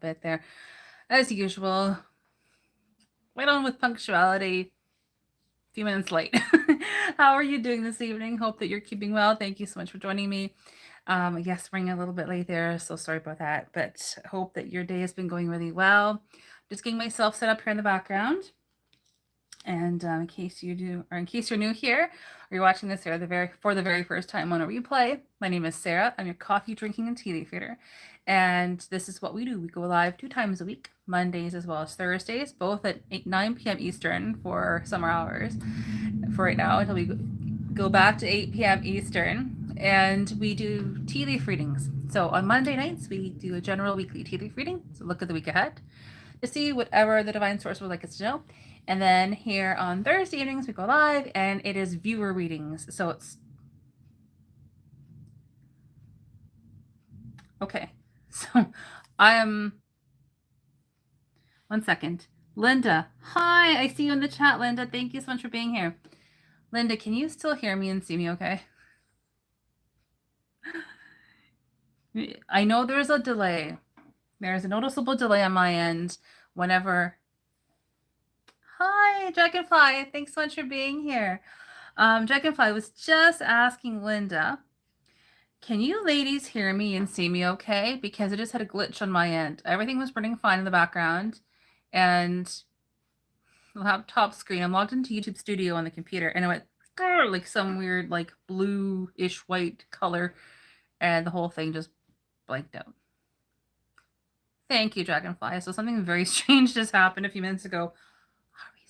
bit there. As usual, right on with punctuality. A few minutes late. How are you doing this evening? Hope that you're keeping well. Thank you so much for joining me. Yes, running a little bit late there, so sorry about that. But hope that your day has been going really well. Just getting myself set up here in the background. And in case you do, or in case you're new here, or you're watching this for the very first time on a replay, my name is Sarah. I'm your coffee drinking and tea leaf reader, and this is what we do. We go live 2 times a week, Mondays as well as Thursdays, both at 9 p.m. Eastern for summer hours. For right now, until we go back to 8 p.m. Eastern, and we do tea leaf readings. So on Monday nights, we do a general weekly tea leaf reading. So look at the week ahead to see whatever the divine source would like us to know. And then here on Thursday evenings, we go live and it is viewer readings. So it's okay. So I am 1 second. Linda, hi, I see you in the chat, Linda. Thank you so much for being here. Linda, can you still hear me and see me okay? I know there's a delay. There's a noticeable delay on my end whenever. Hi, Dragonfly. Thanks so much for being here. Dragonfly was just asking Linda, can you ladies hear me and see me okay? Because I just had a glitch on my end. Everything was running fine in the background. And the laptop screen, I'm logged into YouTube Studio on the computer, and it went like some weird, like blue-ish white color, and the whole thing just blanked out. Thank you, Dragonfly. So something very strange just happened a few minutes ago. Are we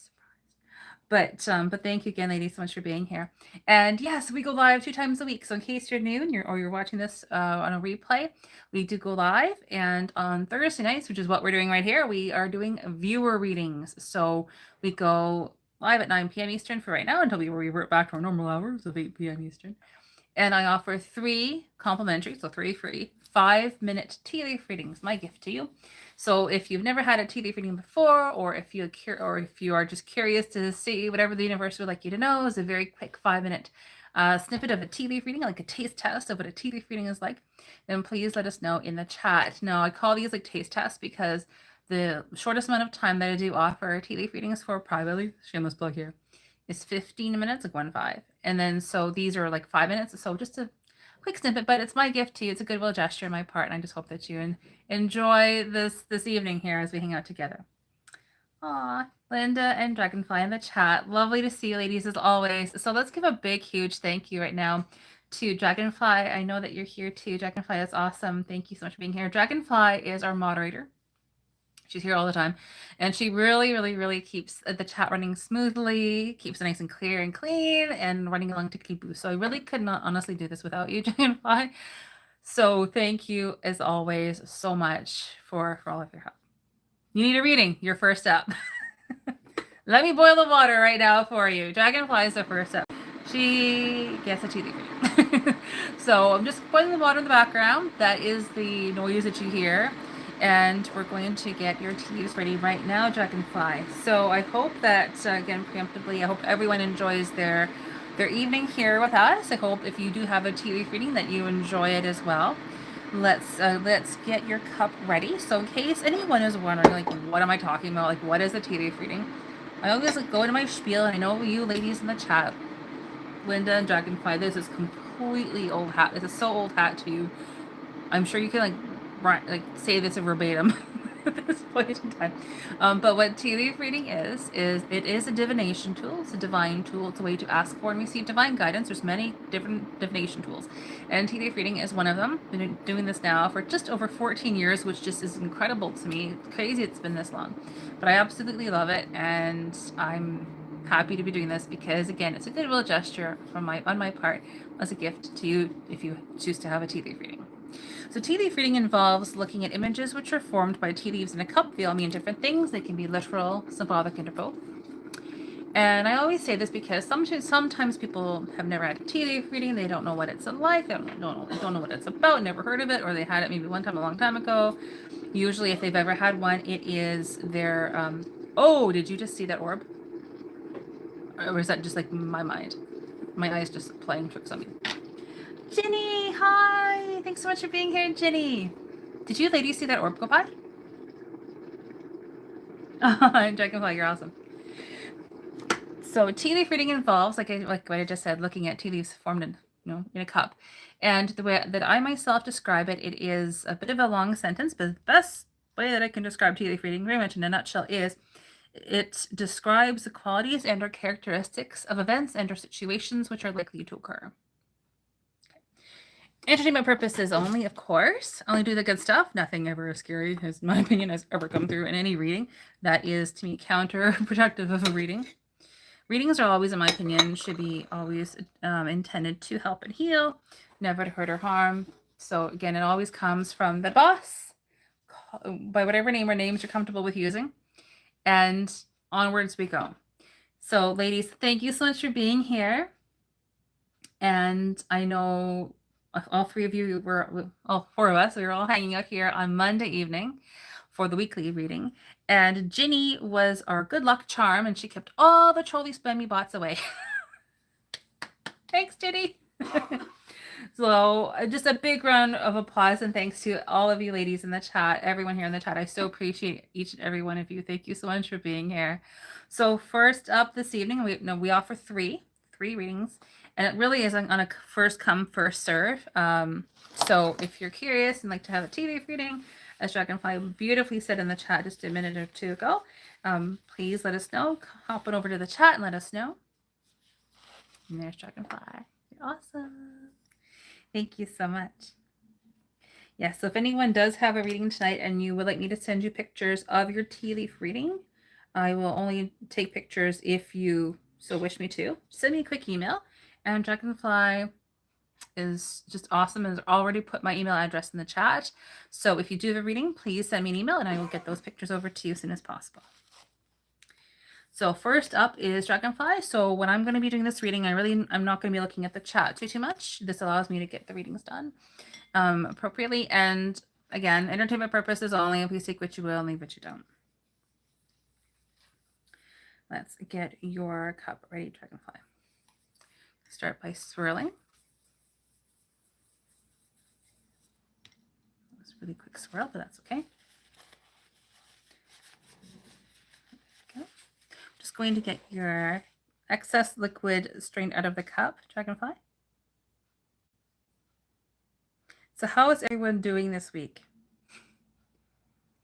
surprised? But thank you again, ladies, so much for being here. And yes, we go live 2 times a week. So in case you're new and you're watching this on a replay, we do go live. And on Thursday nights, which is what we're doing right here, we are doing viewer readings. So we go live at 9 p.m. Eastern for right now until we revert back to our normal hours of 8 p.m. Eastern. And I offer 3 complimentary, so 3 free, 5-minute tea leaf readings, my gift to you. So if you've never had a tea leaf reading before, or if you are just curious to see whatever the universe would like you to know, is a very quick 5-minute snippet of a tea leaf reading, like a taste test of what a tea leaf reading is like, then please let us know in the chat. Now, I call these like taste tests because the shortest amount of time that I do offer tea leaf readings for privately, shameless plug here, is 15 minutes, like 1-5. And then so these are like 5 minutes. So just a quick snippet, but it's my gift to you. It's a goodwill gesture on my part, and I just hope that you enjoy this evening here as we hang out together. Aw, Linda and Dragonfly in the chat. Lovely to see you, ladies, as always. So let's give a big, huge thank you right now to Dragonfly. I know that you're here too. Dragonfly is awesome. Thank you so much for being here. Dragonfly is our moderator. She's here all the time, and she really, really, really keeps the chat running smoothly, keeps it nice and clear and clean, and running along to keep boost. So I really could not honestly do this without you, Dragonfly. So thank you, as always, so much for all of your help. You need a reading. You're first up. Let me boil the water right now for you. Dragonfly is the first up. She gets a tea leaf. So I'm just boiling the water in the background. That is the noise that you hear. And we're going to get your tea leaves ready right now, Dragonfly. So I hope that, again, preemptively, I hope everyone enjoys their evening here with us. I hope if you do have a tea leaf reading that you enjoy it as well. Let's get your cup ready. So in case anyone is wondering, like, what am I talking about? Like, what is a tea leaf reading? I always go into my spiel, and I know you ladies in the chat, Linda and Dragonfly, this is completely old hat. This is so old hat to you. I'm sure you can say this verbatim at this point in time. But what tea leaf reading is it is a divination tool. It's a divine tool. It's a way to ask for and receive divine guidance. There's many different divination tools, and tea leaf reading is one of them. I've been doing this now for just over 14 years, which just is incredible to me. It's crazy it's been this long, but I absolutely love it, and I'm happy to be doing this because, again, it's a goodwill gesture on my part as a gift to you if you choose to have a tea leaf reading. So tea leaf reading involves looking at images which are formed by tea leaves in a cup. They all mean different things. They can be literal, symbolic, and both. And I always say this because sometimes people have never had a tea leaf reading. They don't know what it's like. They don't know what it's about, never heard of it, or they had it maybe one time a long time ago. Usually, if they've ever had one, it is their, oh, did you just see that orb? Or is that just like my mind? My eyes just playing tricks on me. Ginny, hi! Thanks so much for being here, Ginny. Did you ladies see that orb go by? Dragonfly, you're awesome. So tea leaf reading involves, like what I just said, looking at tea leaves formed in in a cup. And the way that I myself describe it, it is a bit of a long sentence, but the best way that I can describe tea leaf reading, very much in a nutshell, is it describes the qualities and or characteristics of events and or situations which are likely to occur. Entertainment purposes only, of course. Only do the good stuff. Nothing ever scary, in my opinion, has ever come through in any reading. That is, to me, counterproductive of a reading. Readings are always, in my opinion, should be always intended to help and heal, never to hurt or harm. So again, it always comes from the boss, by whatever name or names you're comfortable with using, and onwards we go. So ladies, thank you so much for being here. And I know all three of you all four of us, we were all hanging out here on Monday evening for the weekly reading. And Ginny was our good luck charm, and she kept all the trolley spammy bots away. Thanks, Ginny. So just a big round of applause and thanks to all of you ladies in the chat, everyone here in the chat. I so appreciate each and every one of you. Thank you so much for being here. So first up this evening, we offer three readings, and it really is on a first come, first serve. So if you're curious and like to have a tea leaf reading, as Dragonfly beautifully said in the chat just a minute or two ago, please let us know. Hop on over to the chat and let us know. And there's Dragonfly. You're awesome. Thank you so much. Yeah, so if anyone does have a reading tonight and you would like me to send you pictures of your tea leaf reading, I will only take pictures if you so wish me to. Send me a quick email. And Dragonfly is just awesome and has already put my email address in the chat. So if you do have a reading, please send me an email and I will get those pictures over to you as soon as possible. So first up is Dragonfly. So when I'm going to be doing this reading, I'm not going to be looking at the chat too much. This allows me to get the readings done appropriately. And again, entertainment purposes only. Please take what you will and leave what you don't. Let's get your cup ready, Dragonfly. Start by swirling. It was a really quick swirl, but that's okay. Just going to get your excess liquid strained out of the cup, Dragonfly. So how is everyone doing this week?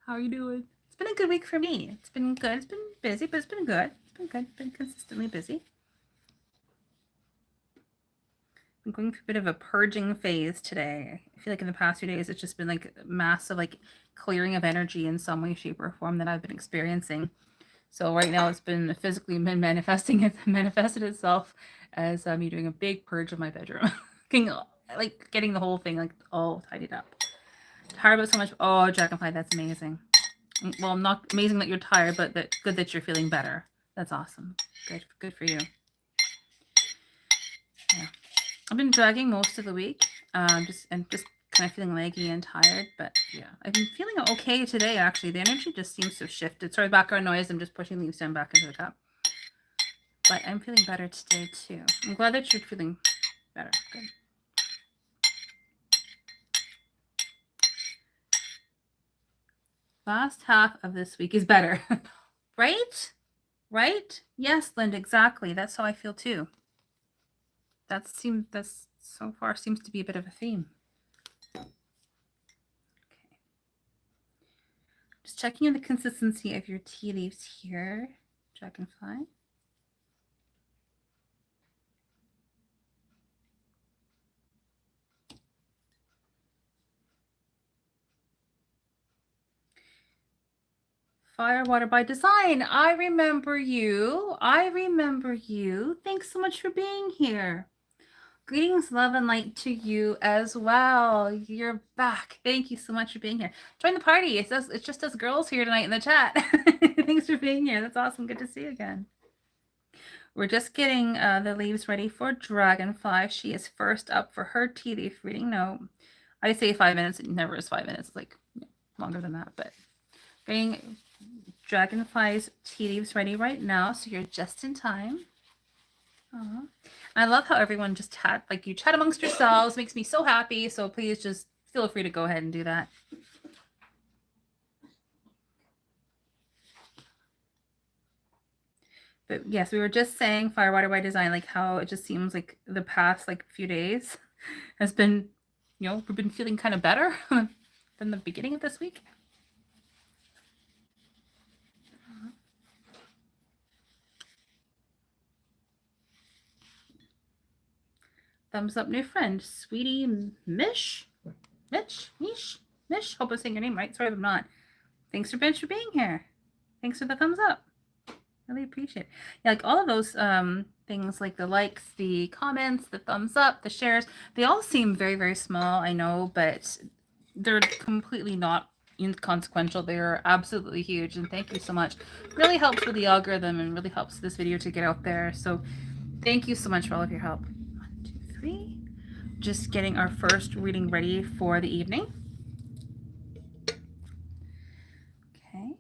How are you doing? It's been a good week for me. It's been good. It's been busy, but it's been good. It's been good. It's been consistently busy. I'm going through a bit of a purging phase today. I feel like in the past few days, it's just been like massive like clearing of energy in some way, shape, or form that I've been experiencing. So right now it's been physically manifested itself as me doing a big purge of my bedroom. Getting the whole thing like all tidied up. Tired about so much. Oh, Dragonfly, that's amazing. Well, not amazing that you're tired, but good that you're feeling better. That's awesome. Good for you. Yeah. I've been dragging most of the week. Just kind of feeling leggy and tired, but yeah, I've been feeling okay today. Actually, the energy just seems to have shifted. Sorry, background noise. I'm just pushing leaves down back into the cup. But I'm feeling better today too. I'm glad that you're feeling better. Good. Last half of this week is better, right? Right? Yes, Linda. Exactly. That's how I feel too. That so far seems to be a bit of a theme. Just checking on the consistency of your tea leaves here, Dragonfly. Firewater by Design. I remember you. Thanks so much for being here. Greetings, love, and light to you as well. You're back. Thank you so much for being here. Join the party. It's just us girls here tonight in the chat. Thanks for being here. That's awesome. Good to see you again. We're just getting the leaves ready for Dragonfly. She is first up for her tea leaf reading. No, I say 5 minutes. It never is 5 minutes. It's like longer than that. But getting Dragonfly's tea leaves ready right now, so you're just in time. Aww. I love how everyone just you chat amongst yourselves. Makes me so happy. So please just feel free to go ahead and do that. But yes, we were just saying Firewater by Design, like how it just seems like the past like few days has been, you know, we've been feeling kind of better than the beginning of this week. Thumbs up, new friend, Sweetie Mish, Mish. Hope I'm saying your name right. Sorry if I'm not. Thanks for being here. Thanks for the thumbs up. Really appreciate it. Yeah, like all of those things, like the likes, the comments, the thumbs up, the shares, they all seem very, very small, I know, but they're completely not inconsequential. They're absolutely huge, and thank you so much. Really helps with the algorithm and really helps this video to get out there. So thank you so much for all of your help. 1, 2, 3. Just getting our first reading ready for the evening. Okay.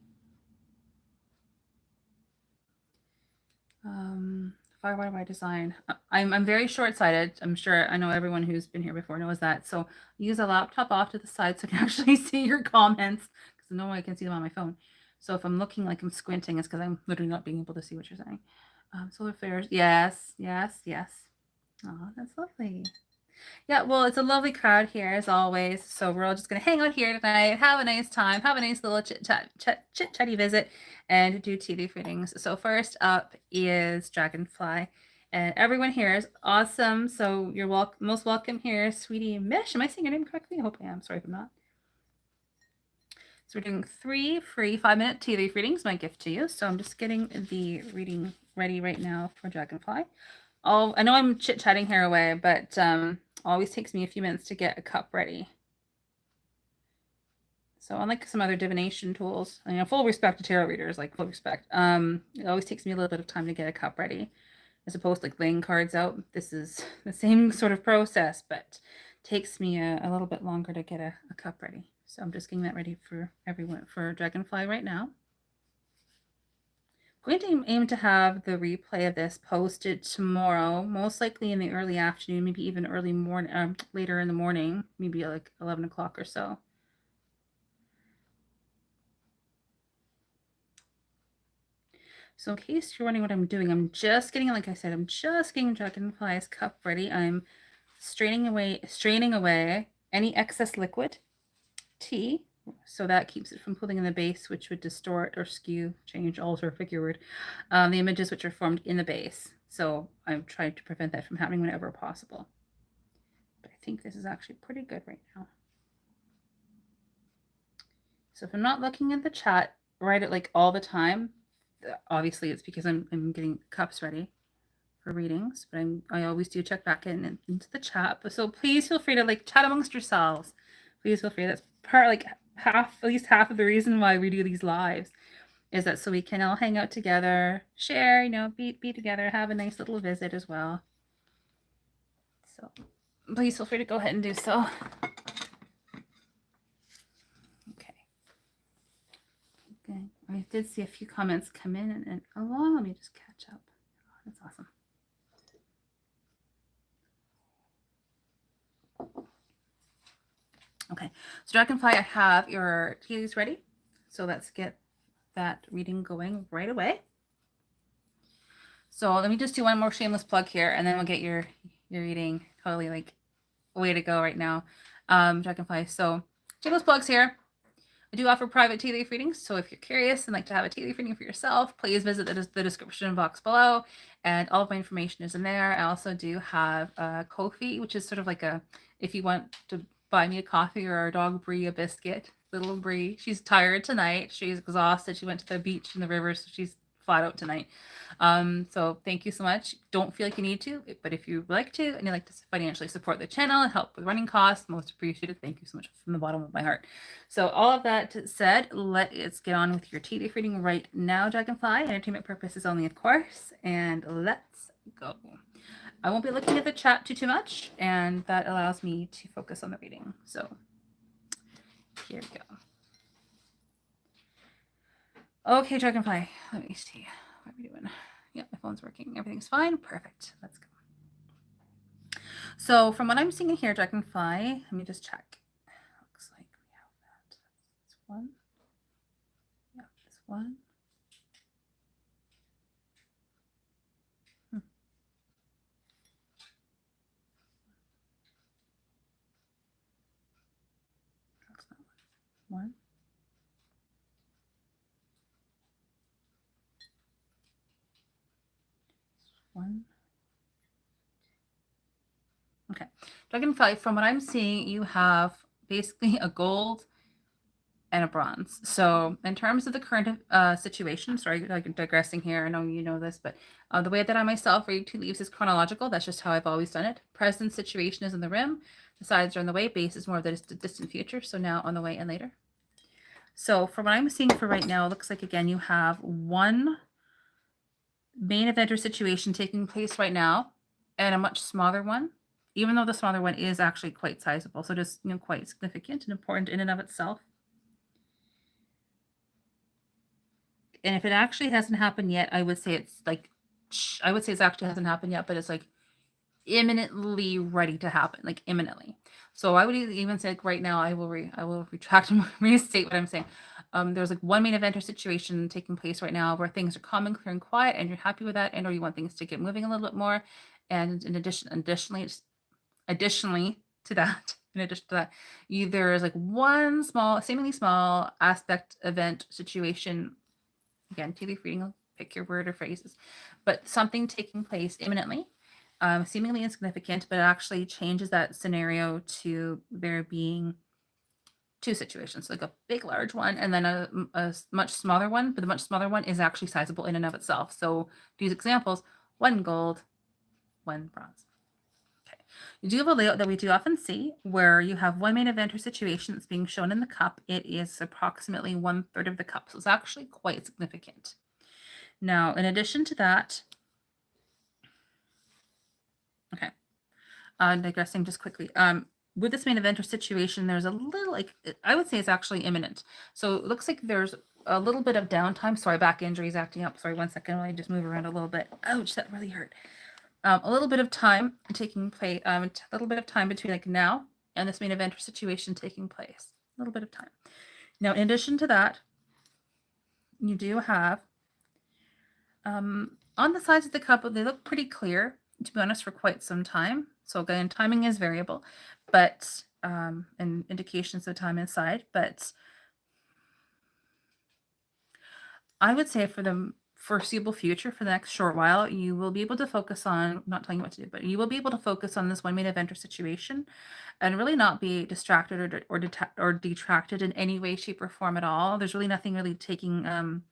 Firewater by Design. I'm very short-sighted. I'm sure I know everyone who's been here before knows that. So use a laptop off to the side so I can actually see your comments, because no one can see them on my phone. So if I'm looking like I'm squinting, it's because I'm literally not being able to see what you're saying. Solar flares. Yes. Oh, that's lovely. Yeah, well, it's a lovely crowd here as always. So we're all just gonna hang out here tonight, have a nice time, have a nice little chit-chatty visit, and do tea leaf readings. So first up is Dragonfly, and everyone here is awesome. So you're most welcome here, Sweetie Mish. Am I saying your name correctly? I hope I am. Sorry if I'm not. So we're doing 3 free 5-minute tea leaf readings, my gift to you. So I'm just getting the reading ready right now for Dragonfly. I know I'm chit-chatting here away, but always takes me a few minutes to get a cup ready. So unlike some other divination tools, you know, full respect to tarot readers, like full respect, it always takes me a little bit of time to get a cup ready, as opposed to like laying cards out. This is the same sort of process, but takes me a little bit longer to get a cup ready. So I'm just getting that ready for everyone, for Dragonfly right now. I'm going to aim to have the replay of this posted tomorrow, most likely in the early afternoon, maybe even early morning, later in the morning, maybe like 11 o'clock or so. So in case you're wondering what I'm doing, I'm just getting, like I said, I'm just getting Dragonfly's cup ready. I'm straining away any excess liquid tea, so that keeps it from pooling in the base, which would distort or skew, change, alter, figure word, the images which are formed in the base. So I'm trying to prevent that from happening whenever possible. But I think this is actually pretty good right now. So if I'm not looking at the chat right at like all the time, obviously it's because I'm getting cups ready for readings, but I always do check back into the chat. But so please feel free to like chat amongst yourselves. Please feel free. That's part, like at least half of the reason why we do these lives, is that so we can all hang out together, share, you know, be together, have a nice little visit as well. So please feel free to go ahead and do so. Okay, I did see a few comments come in and along. Let me just catch up. Oh, that's awesome. Okay, so Dragonfly, I have your teas ready. So let's get that reading going right away. So let me just do one more shameless plug here, and then we'll get your reading totally like way to go right now. Dragonfly. So shameless plugs here. I do offer private tea leaf readings, so if you're curious and like to have a tea leaf reading for yourself, please visit the description box below, and all of my information is in there. I also do have a Ko-fi, which is sort of like if you want to buy me a coffee, or our dog Brie a biscuit. Little Brie, she's tired tonight. She's exhausted. She went to the beach and the river, so she's flat out tonight. So thank you so much. Don't feel like you need to, but if you like to and you'd like to financially support the channel and help with running costs, most appreciated. Thank you so much from the bottom of my heart. So all of that said, let's get on with your tea leaf reading right now, Dragonfly. Entertainment purposes only, of course, and let's go. I won't be looking at the chat too much, and that allows me to focus on the reading. So here we go. Okay, Dragonfly, let me see. What are we doing? Yeah, my phone's working. Everything's fine. Perfect. Let's go. So from what I'm seeing here, Dragonfly, let me just check. Looks like we have that. This one. Yeah, this one. 1. Okay. Dragonfly, from what I'm seeing, you have basically a gold and a bronze. So in terms of the current situation, sorry, like digressing here, I know you know this, but the way that I myself read tea leaves is chronological. That's just how I've always done it. Present situation is in the rim. The sides are on the way. Base is more of the distant future. So now on the way and later. So from what I'm seeing for right now, it looks like, again, you have one main event or situation taking place right now and a much smaller one, even though the smaller one is actually quite sizable. So just, quite significant and important in and of itself. And if it actually hasn't happened yet, I would say it's like, I would say it actually hasn't happened yet, but it's like imminently ready to happen, like imminently. So I would even say, like, right now, I will retract and restate what I'm saying. There's like one main event or situation taking place right now where things are calm and clear and quiet, and you're happy with that, and or you want things to get moving a little bit more. And additionally to that, in addition to that, there is like one small, seemingly small aspect, event, situation. Again, tea leaf reading, pick your word or phrases, but something taking place imminently, seemingly insignificant, but it actually changes that scenario to there being two situations, like a big, large one, and then a much smaller one, but the much smaller one is actually sizable in and of itself. So these examples, 1 gold, 1 bronze. Okay. You do have a layout that we do often see where you have one main event or situation that's being shown in the cup. It is approximately 1/3 of the cup. So it's actually quite significant. Now, in addition to that, okay, digressing just quickly. With this main event or situation, there's a little, like, I would say it's actually imminent. So it looks like there's a little bit of downtime. Sorry, back injury is acting up. Sorry, 1 second. Let me just move around a little bit. Ouch, that really hurt. A little bit of time taking place, a little bit of time between like now and this main event or situation taking place. A little bit of time. Now, in addition to that, you do have on the sides of the cup, they look pretty clear, to be honest, for quite some time. So again, timing is variable, but and indications of time inside. But I would say for the foreseeable future, for the next short while, you will be able to focus on, not telling you what to do, but you will be able to focus on this one main event or situation and really not be distracted or detracted in any way, shape, or form at all. There's really nothing really taking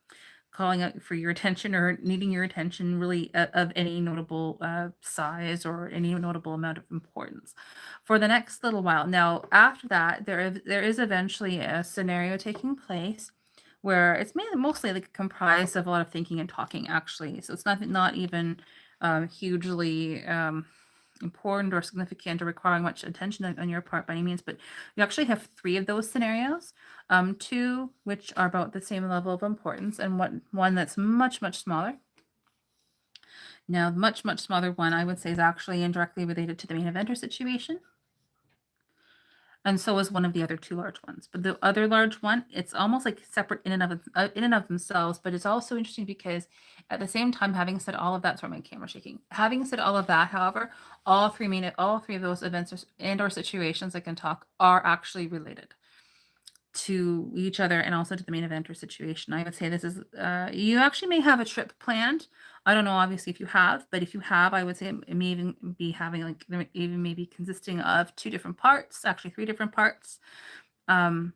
calling out for your attention or needing your attention really of any notable size or any notable amount of importance for the next little while. Now, after that, there is eventually a scenario taking place where it's mostly like comprised of a lot of thinking and talking, actually. So it's not even hugely important or significant or requiring much attention on your part by any means, but you actually have 3 of those scenarios, 2 which are about the same level of importance, and one that's much, much smaller. Now, the much, much smaller one, I would say, is actually indirectly related to the main event or situation. And so is one of the other 2 large ones. But the other large one, it's almost like separate in and of themselves. But it's also interesting because at the same time, having said all of that, sorry, my camera's shaking. Having said all of that, however, all three of those events or situations I can talk are actually related to each other and also to the main event or situation. I would say this is, you actually may have a trip planned. I don't know, obviously, if you have, but if you have, I would say it may even be having like, even maybe consisting of 2 different parts, actually 3 different parts. And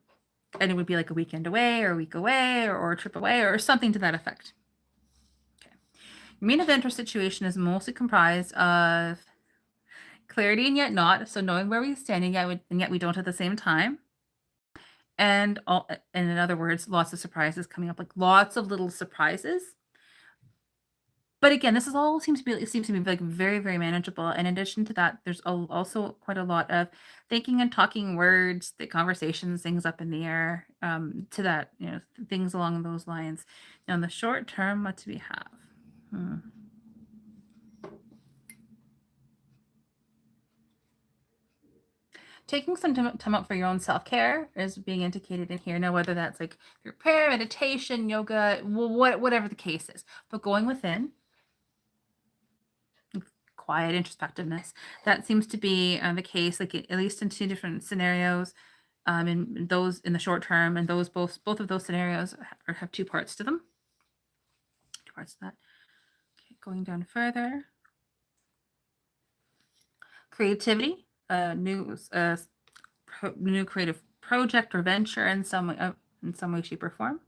it would be like a weekend away or a week away or a trip away or something to that effect. Okay. Your main event or situation is mostly comprised of clarity and yet not. So knowing where we stand and yet we don't at the same time. And in other words, lots of surprises coming up, like lots of little surprises. But again, this is all seems to be like very, very manageable. In addition to that, there's also quite a lot of thinking and talking words, the conversations, things up in the air, to that, things along those lines. Now, in the short term, what do we have? Taking some time out for your own self-care is being indicated in here. Now, whether that's like your prayer, meditation, yoga, whatever the case is, but going within, quiet introspectiveness, that seems to be the case, like at least in 2 different scenarios. In those in the short term, and those both of those scenarios have 2 parts to them. 2 parts to that. Okay, going down further. creativity, new creative project or venture in some way, shape, or form.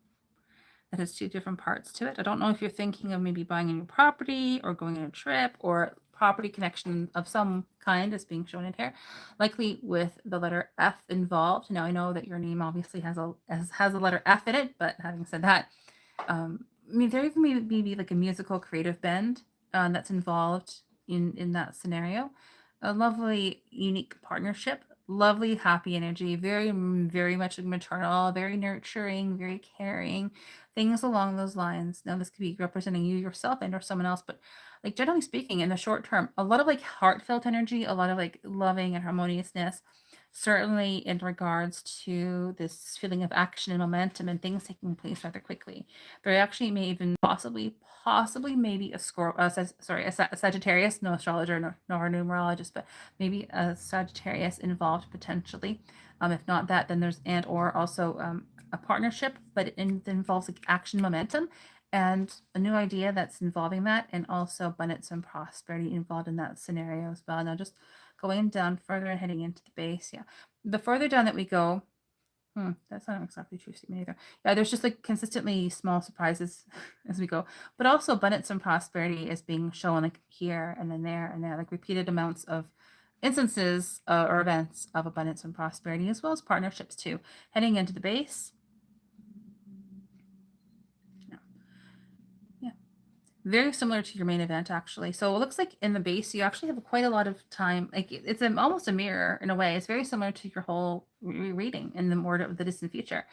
That has two different parts to it. I don't know if you're thinking of maybe buying a new property or going on a trip or property connection of some kind is being shown in here, likely with the letter F involved. Now I know that your name obviously has a letter F in it, but having said that, I mean, there even may be like a musical creative bend that's involved in that scenario. A lovely, unique partnership, lovely, happy energy, very, very much maternal, very nurturing, very caring, things along those lines. Now, this could be representing you yourself and or someone else, but like generally speaking, in the short term, a lot of like heartfelt energy, a lot of like loving and harmoniousness, certainly in regards to this feeling of action and momentum and things taking place rather quickly. There actually may even possibly maybe a Sagittarius, no astrologer nor numerologist, but maybe a Sagittarius involved potentially. If not that, then there's and or also a partnership, but it involves like action momentum and a new idea that's involving that, and also abundance and prosperity involved in that scenario as well. Now, just going down further and heading into the base, yeah. The further down that we go, that's not exactly true statement either. Yeah, there's just like consistently small surprises as we go, but also abundance and prosperity is being shown like here and then there and there, like repeated amounts of instances or events of abundance and prosperity, as well as partnerships too. Heading into the base. Yeah. Very similar to your main event, actually. So it looks like in the base, you actually have quite a lot of time. Like it's almost a mirror in a way. It's very similar to your whole reading in the more of the distant future.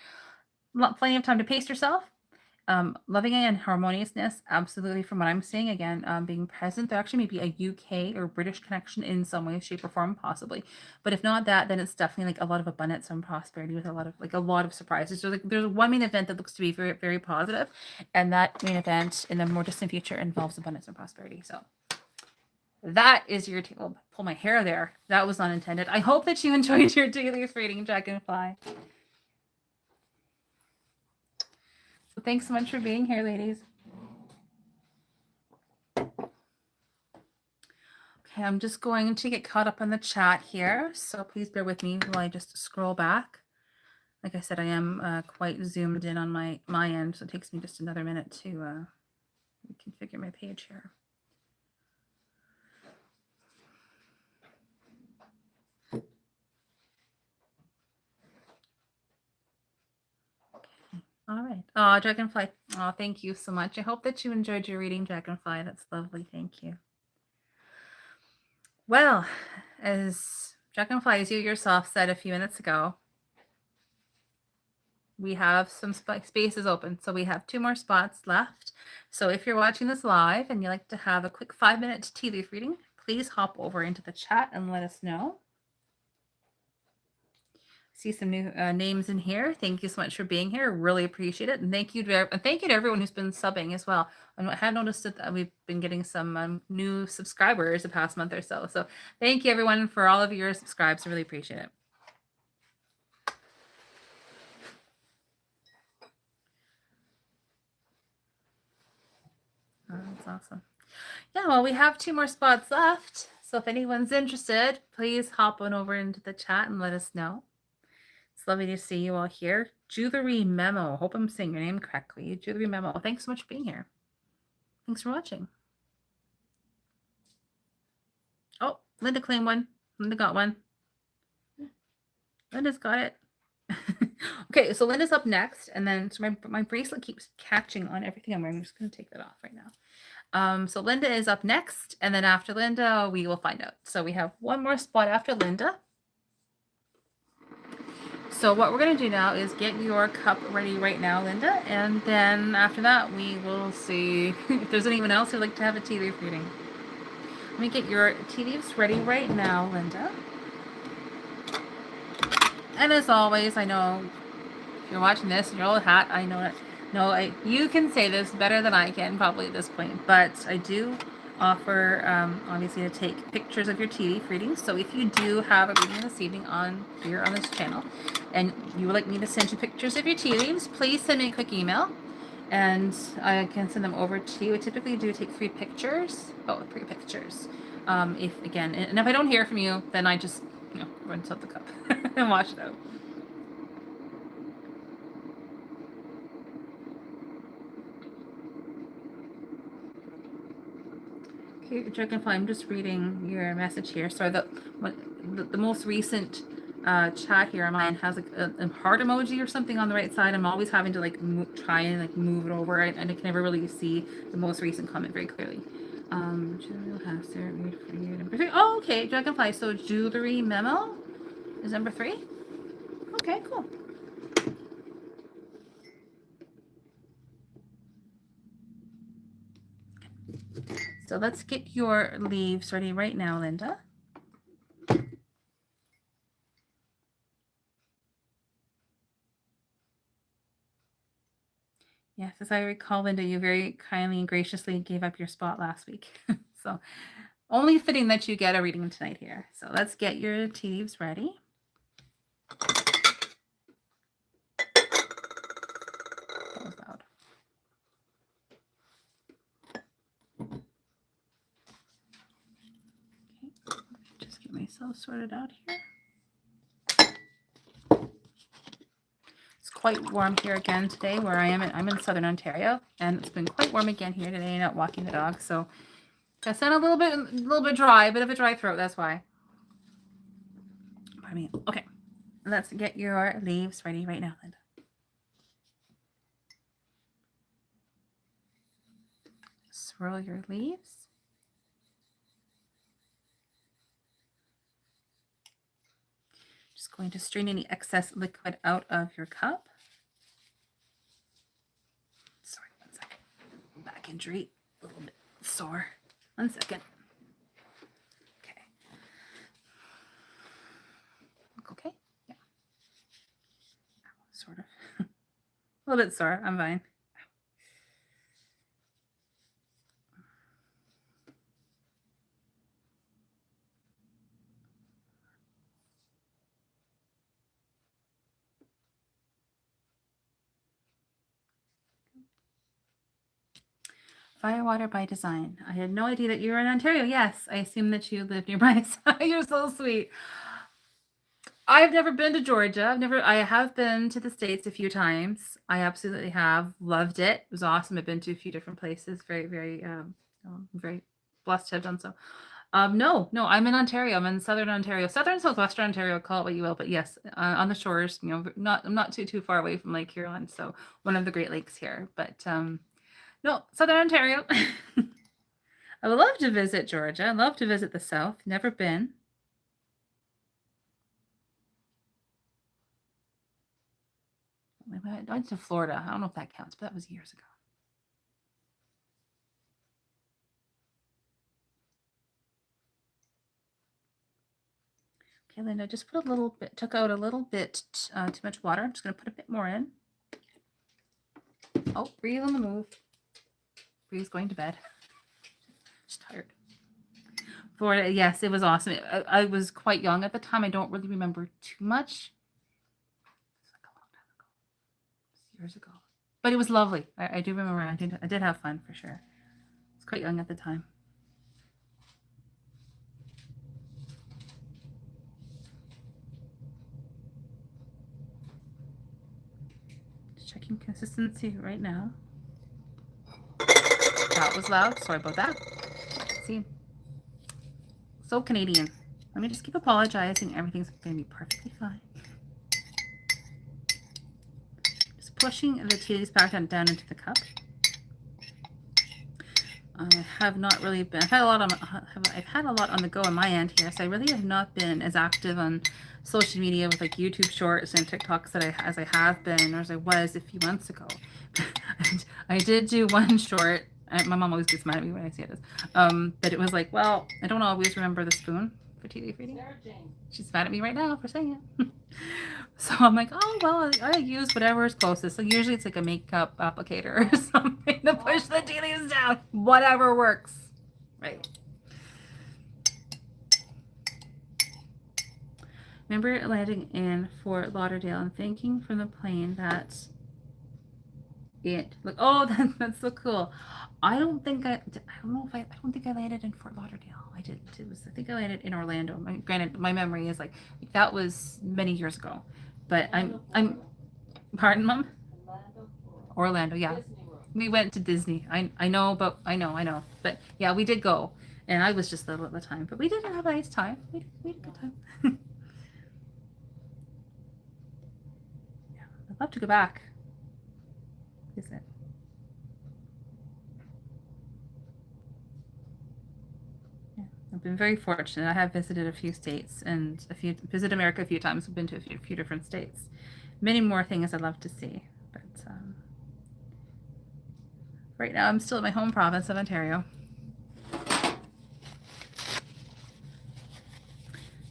Plenty of time to pace yourself. Loving and harmoniousness, absolutely. From what I'm seeing, again, being present, there actually may be a UK or British connection in some way, shape, or form, possibly. But if not that, then it's definitely like a lot of abundance and prosperity with a lot of surprises. So like, there's one main event that looks to be very, very positive, and that main event in the more distant future involves abundance and prosperity. So that is your table. Pull my hair there. That was not intended. I hope that you enjoyed your daily reading, Dragonfly. So thanks so much for being here, ladies. Okay, I'm just going to get caught up on the chat here, so please bear with me while I just scroll back. Like I said, I am quite zoomed in on my end, so it takes me just another minute to configure my page here. All right. Oh, Dragonfly. Oh, thank you so much. I hope that you enjoyed your reading, Dragonfly. That's lovely. Thank you. Well, as Dragonfly, as you yourself said a few minutes ago, we have some spaces open. So we have 2 more spots left. So if you're watching this live and you'd like to have a quick 5-minute tea leaf reading, please hop over into the chat and let us know. See some new names in here. Thank you so much for being here. Really appreciate it. And thank you to everyone who's been subbing as well. I have noticed that we've been getting some new subscribers the past month or so. So thank you everyone for all of your subscribes. I really appreciate it. Oh, that's awesome. Yeah, well, we have 2 more spots left. So if anyone's interested, please hop on over into the chat and let us know. It's lovely to see you all here. Jewelry Memo. Hope I'm saying your name correctly. Jewelry Memo. Thanks so much for being here. Thanks for watching. Oh, Linda claimed one. Linda got one. Linda's got it. Okay, so Linda's up next, and then so my bracelet keeps catching on everything I'm wearing. I'm just going to take that off right now. So Linda is up next, and then after Linda, we will find out. So we have one more spot after Linda. So what we're going to do now is get your cup ready right now, Linda, and then after that, we will see if there's anyone else who'd like to have a tea leaf reading. Let me get your tea leaves ready right now, Linda. And as always, I know if you're watching this and you're old hat, I know that you can say this better than I can probably at this point, but I do offer obviously to take pictures of your tea leaf readings. So if you do have a reading this evening on this channel and you would like me to send you pictures of your tea leaves, please send me a quick email and I can send them over to you. I typically do take 3 pictures. Oh, 3 pictures. If again, and if I don't hear from you, then I just rinse out the cup and wash it out. Okay, Dragonfly, I'm just reading your message here. So the most recent chat here on mine has like a heart emoji or something on the right side. I'm always having to like try and like move it over, and I can never really see the most recent comment very clearly. Jewelry has there read for you. Number 3. Oh, okay, Dragonfly. So jewelry memo is number 3. Okay, cool. So let's get your leaves ready right now, Linda. Yes, as I recall, Linda, you very kindly and graciously gave up your spot last week. So only fitting that you get a reading tonight here. So let's get your tea leaves ready. That was loud. Okay, just get myself sorted out here. It's quite warm here again today where I am. I'm in Southern Ontario, and it's been quite warm again here today, not walking the dog. So I sound a little bit dry, a bit of a dry throat. That's why. Pardon me. Okay, let's get your leaves ready right now, Linda. Swirl your leaves. Just going to strain any excess liquid out of your cup. Sorry, 1 second. Back injury, a little bit sore. 1 second. Okay. Look okay? Yeah. Sort of. A little bit sore. I'm fine. Firewater by design. I had no idea that you were in Ontario. Yes, I assume that you live nearby. You're so sweet. I've never been to Georgia. I have been to the States a few times. I absolutely have loved it. It was awesome. I've been to a few different places. Very blessed to have done so. No, I'm in Ontario. I'm in Southern Ontario, Southern Southwestern Ontario. Call it what you will, but yes, on the shores. I'm not too far away from Lake Huron, so one of the Great Lakes here. But no, Southern Ontario. I would love to visit Georgia. I'd love to visit the South. Never been. I went to Florida. I don't know if that counts, but that was years ago. Okay, Linda, just put a little bit, took out a little bit too much water. I'm just going to put a bit more in. Oh, Bree's on the move. Bree's going to bed. She's tired. Florida, yes, it was awesome. I was quite young at the time. I don't really remember too much. It's like a long time ago. It was years ago. But it was lovely. I do remember. I did have fun for sure. I was quite young at the time. Checking consistency right now. That was loud. Sorry about that. See, so Canadian. Let me just keep apologizing. Everything's going to be perfectly fine. Just pushing the tea leaves back down into the cup. I have not really been. I've had a lot on the go on my end here, so I really have not been as active on social media with like YouTube Shorts and TikToks as I have been, or as I was a few months ago. I did do one short. My mom always gets mad at me when I say this. But it was like, well, I don't always remember the spoon for tea leaf reading. She's mad at me right now for saying it. So I'm like, oh, well, I use whatever is closest. So usually it's like a makeup applicator or something to push the tea leaves down. Whatever works. Right. Remember landing in Fort Lauderdale and thinking from the plane that it. Like, oh, that's so cool. I don't think I don't know if I don't think I landed in Fort Lauderdale. I didn't. It was, I think I landed in Orlando. Granted, my memory is like that was many years ago, but I'm pardon, Mom. Orlando, yeah. We went to Disney. I know, but I know, but yeah, we did go, and I was just little at the time, but we did have a nice time. We had a good time. Yeah, I'd love to go back. Is it? Yeah, I've been very fortunate. I have visited a few states and visited America a few times. I've been to a few different states. Many more things I'd love to see, but right now I'm still in my home province of Ontario.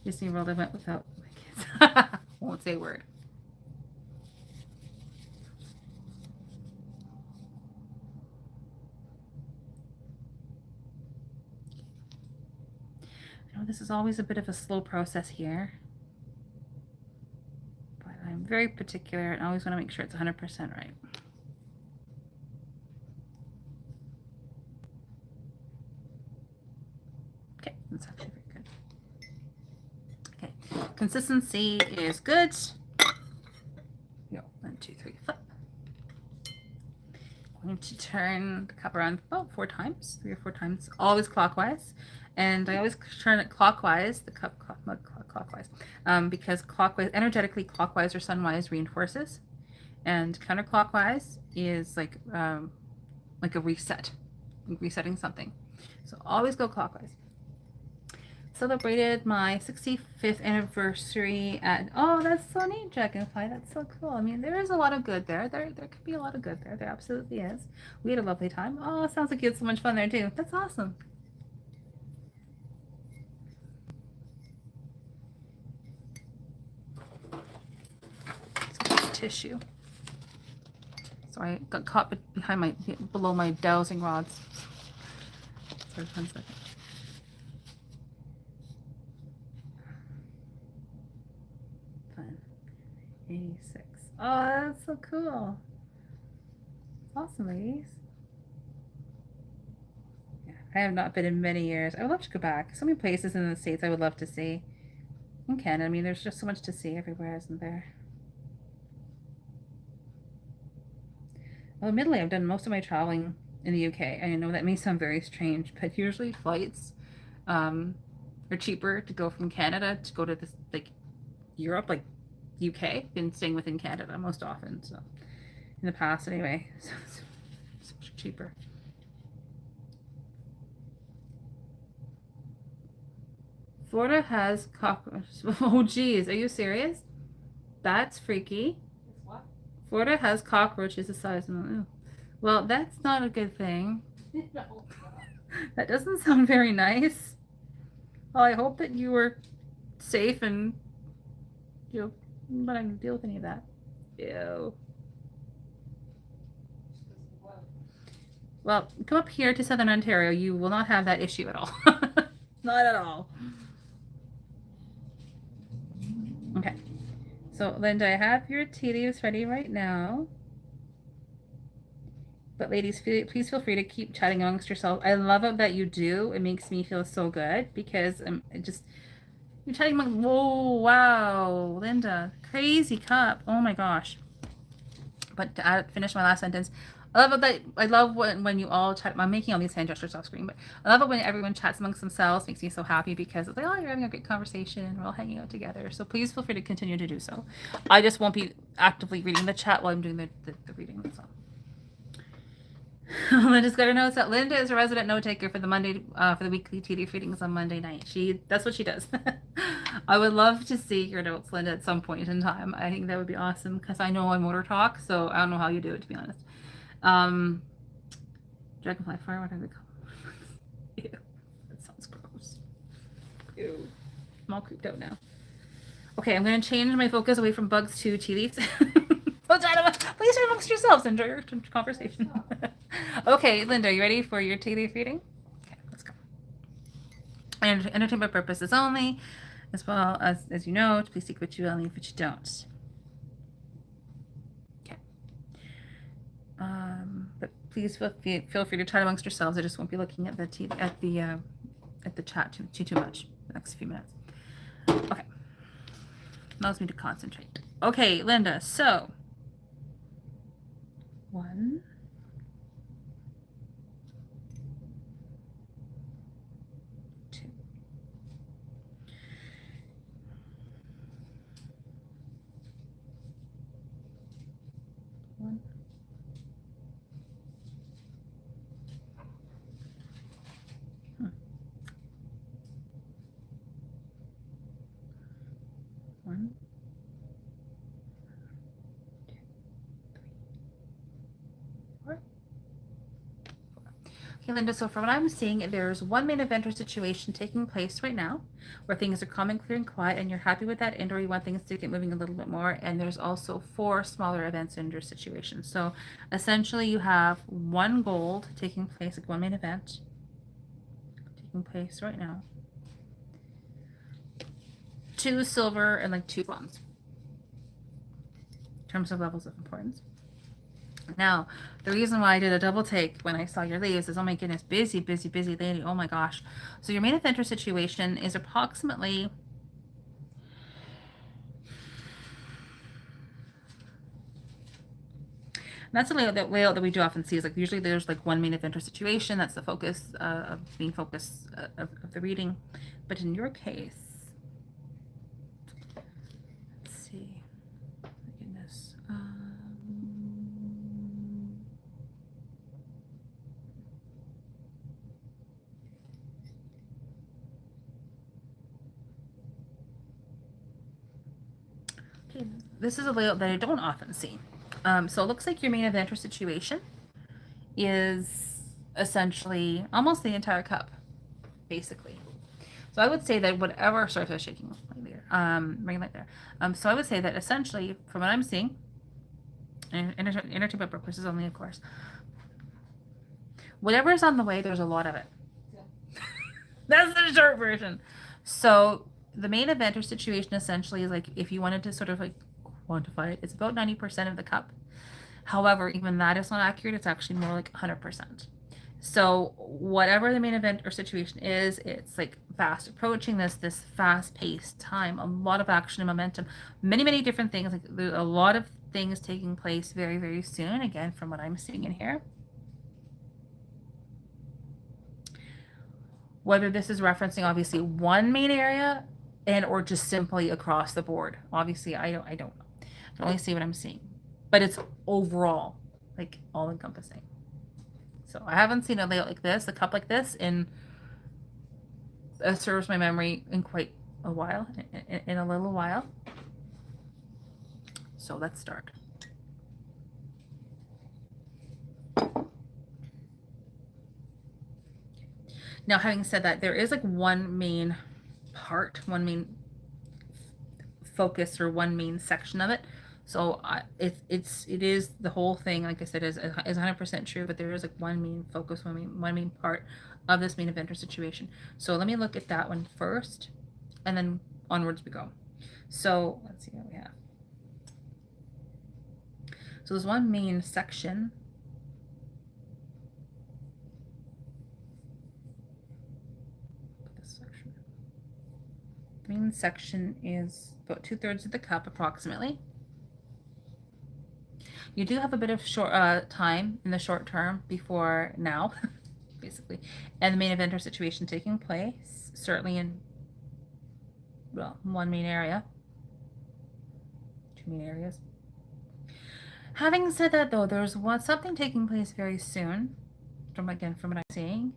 Disney World I went without my kids. Won't say a word. I know this is always a bit of a slow process here, but I'm very particular and I always want to make sure it's 100% right. Okay, that's actually very good. Okay, consistency is good. Go 1, 2, 3, flip. I'm going to turn the cup around about 4 times, 3 or 4 times, always clockwise. And I always turn it clockwise, the cup mug clockwise, because clockwise, energetically clockwise or sunwise reinforces, and counterclockwise is like a reset, resetting something. So always go clockwise. Celebrated my 65th anniversary at, oh, that's so neat, Dragonfly. That's so cool. I mean, there is a lot of good there. There could be a lot of good there. There absolutely is. We had a lovely time. Oh, sounds like you had so much fun there too. That's awesome. Tissue. Sorry, I got caught behind below my dowsing rods. Sorry, 1 second. Fun. 86. Oh, that's so cool. Awesome, ladies. Yeah, I have not been in many years. I would love to go back. So many places in the States I would love to see. In Canada, I mean, there's just so much to see everywhere, isn't there? Well, admittedly, I've done most of my traveling in the UK. I know that may sound very strange, but usually flights are cheaper to go from Canada to go to this, like, Europe, like UK, than staying within Canada most often. So, in the past, anyway, so much cheaper. Florida has cockroaches. Oh, geez, are you serious? That's freaky. What? Florida has cockroaches the size of the. Well, that's not a good thing. No. That doesn't sound very nice. Well, I hope that you were safe and I'm not going to deal with any of that. Ew. Well, come up here to Southern Ontario. You will not have that issue at all. Not at all. Okay. So, Linda, I have your tea leaves ready right now. But ladies, please feel free to keep chatting amongst yourself. I love it that you do. It makes me feel so good because you're chatting among. Whoa, wow, Linda, crazy cup. Oh my gosh. But to finish my last sentence, I love it that I love when you all chat. I'm making all these hand gestures off screen, but I love it when everyone chats amongst themselves. Makes me so happy because it's like, oh, you're having a great conversation. We're all hanging out together. So please feel free to continue to do so. I just won't be actively reading the chat while I'm doing the reading. That's all. Linda's got her notes that Linda is a resident note taker for the weekly tea leaf readings on Monday night. That's what she does. I would love to see your notes, Linda, at some point in time. I think that would be awesome because I know I motor talk, so I don't know how you do it, to be honest. Dragonfly fire, what are they called? Ew, that sounds gross. Ew, I'm all creeped out now. Okay, I'm going to change my focus away from bugs to tea leaves. Please share amongst yourselves. Enjoy your conversation. Okay, Linda, are you ready for your tea leaf reading? Okay, let's go. And entertainment purposes only, as well as you know, please take what you will, leave what you don't. Okay. But please feel free to chat amongst yourselves. I just won't be looking at the chat too much the next few minutes. Okay. Allows me to concentrate. Okay, Linda, so 1, 2, 1, 1, 2, 3, 4. Okay, Linda, so from what I'm seeing, there's one main event or situation taking place right now where things are calm and clear and quiet, and you're happy with that, and or you want things to get moving a little bit more. And there's also 4 smaller events in your situation. So essentially you have 1 gold taking place, like 1 main event taking place right now, 2 silver, and like 2 bronze in terms of levels of importance. Now, the reason why I did a double take when I saw your leaves is, oh my goodness, busy, busy, busy lady. Oh my gosh. So your main event situation is approximately, that's a layout that we do often see, is like usually there's like 1 main event situation. That's the focus of main focus of the reading. But in your case, let's see. My goodness. Okay, this is a layout that I don't often see. So it looks like your main event or situation is essentially almost the entire cup, basically. So I would say that whatever, sorry if I was shaking right there. So I would say that essentially, from what I'm seeing, and entertainment purposes only, of course, whatever is on the way, there's a lot of it. Yeah. That's the short version. So the main event or situation essentially is like, if you wanted to sort of like quantify it, it's about 90% of the cup. However, even that is not accurate. It's actually more like 100%. So whatever the main event or situation is, it's like fast approaching this fast-paced time, a lot of action and momentum, many different things. Like there's a lot of things taking place very, very soon, again, from what I'm seeing in here. Whether this is referencing obviously 1 main area and or just simply across the board. Obviously, I don't know. I can only see what I'm seeing. But it's overall, like, all encompassing. So I haven't seen a layout like this, a cup like this, in, serves my memory, in quite a while, in a little while. So let's start. Now, having said that, there is like 1 main part, 1 main focus, or 1 main section of it. So it is the whole thing, like I said, is 100% true, but there is like 1 main focus, one main part of this main event or situation. So let me look at that one first, and then onwards we go. So let's see what we have. So there's 1 main section. This section. The main section is about 2/3 of the cup, approximately. You do have a bit of short time in the short term before now, basically, and the main event or situation taking place, certainly in, well, 1 main area, 2 main areas. Having said that, though, there's something taking place very soon, from what I'm seeing.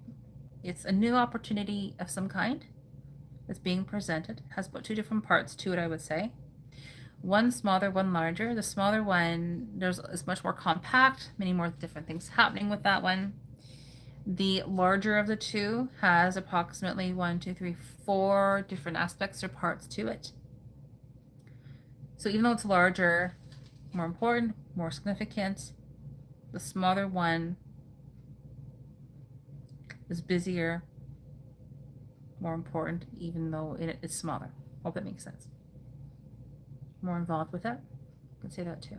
It's a new opportunity of some kind that's being presented. It has about 2 different parts to it, I would say. 1 smaller, 1 larger. The smaller one, is much more compact, many more different things happening with that one. The larger of the 2 has approximately 1, 2, 3, 4 different aspects or parts to it. So even though it's larger, more important, more significant, the smaller one is busier, more important, even though it is smaller. Hope that makes sense. More involved with it. I can say that too.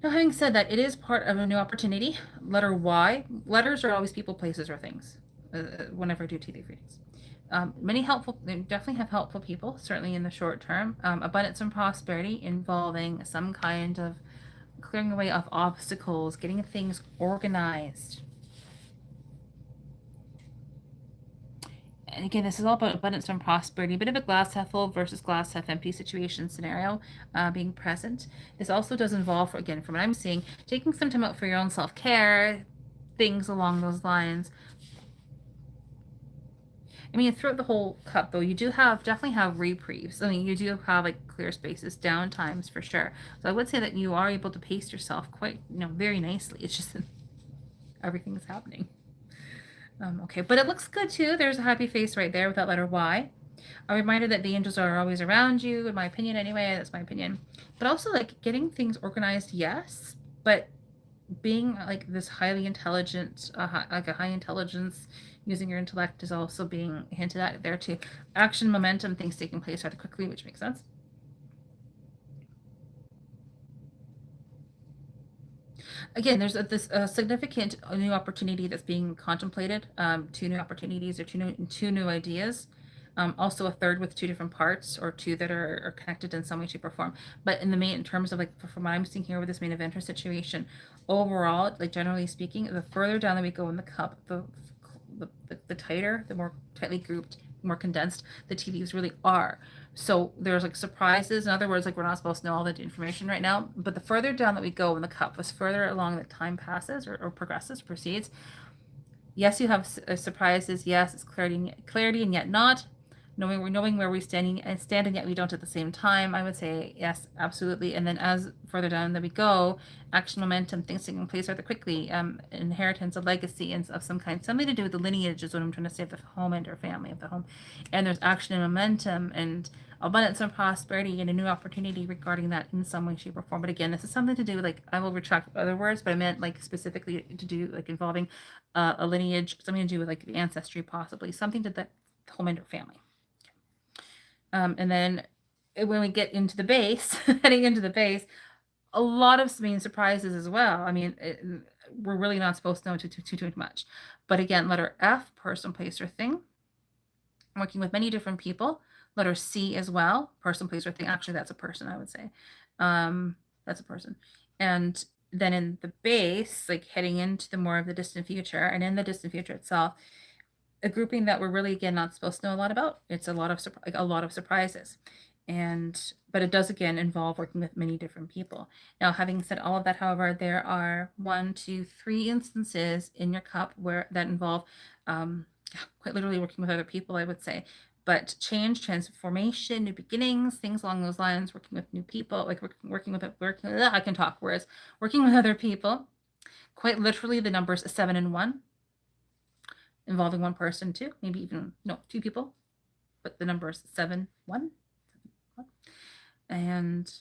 Now, having said that, it is part of a new opportunity. Letter Y. Letters are always people, places, or things. Whenever I do tea leaf readings, many helpful. They definitely have helpful people. Certainly in the short term, abundance and prosperity involving some kind of clearing away of obstacles, getting things organized. And again, this is all about abundance and prosperity. A bit of a glass half full versus glass half empty situation scenario being present. This also does involve, again, from what I'm seeing, taking some time out for your own self care, things along those lines. I mean, throughout the whole cup, though, you do definitely have reprieves. I mean, you do have like clear spaces, down times for sure. So I would say that you are able to pace yourself quite, very nicely. It's just everything's happening. Okay, but it looks good too. There's a happy face right there with that letter Y. A reminder that the angels are always around you, in my opinion, anyway. That's my opinion. But also, like, getting things organized, yes, but being like this highly intelligent, like a high intelligence, using your intellect is also being hinted at there too. Action, momentum, things taking place rather quickly, which makes sense. Again, there's this significant new opportunity that's being contemplated. Two new opportunities or two new ideas. Also a third with two different parts or two that are connected in some way, shape, or form. But in terms of like from what I'm seeing here with this main eventer situation, overall, like generally speaking, the further down that we go in the cup, the tighter, the more tightly grouped, more condensed the tea leaves really are. So there's like surprises. In other words, like we're not supposed to know all the information right now. But the further down that we go in the cup, as further along that time passes or progresses, proceeds, yes, you have surprises. Yes, it's clarity, and yet not. Knowing where we stand and yet we don't at the same time. I would say yes, absolutely. And then as further down that we go, action, momentum, things taking place rather quickly, inheritance, a legacy, and of some kind, something to do with the lineage is what I'm trying to say of the home and or family of the home. And there's action and momentum and abundance and prosperity and a new opportunity regarding that in some way, shape, or form. But again, this is something to do with like I will retract other words, but I meant like specifically to do like involving a lineage, something to do with like the ancestry, possibly something to the home and or family. And then when we get into the base, heading into the base, a lot of surprises as well. I mean, we're really not supposed to know too much. But again, letter F, person, place, or thing. Working with many different people. Letter C as well, person, place, or thing. Actually, that's a person, I would say. That's a person. And then in the base, like heading into the more of the distant future, and in the distant future itself, a grouping that we're really again not supposed to know a lot about. It's a lot of surprises, but it does again involve working with many different people. Now, having said all of that, however, there are 1, 2, 3 instances in your cup where that involve quite literally working with other people, I would say. But change, transformation, new beginnings, things along those lines, working with new people, like I can talk, whereas working with other people, quite literally the numbers 7 and 1 involving one person, too, maybe even no, 2 people, but the number is 7, 1. And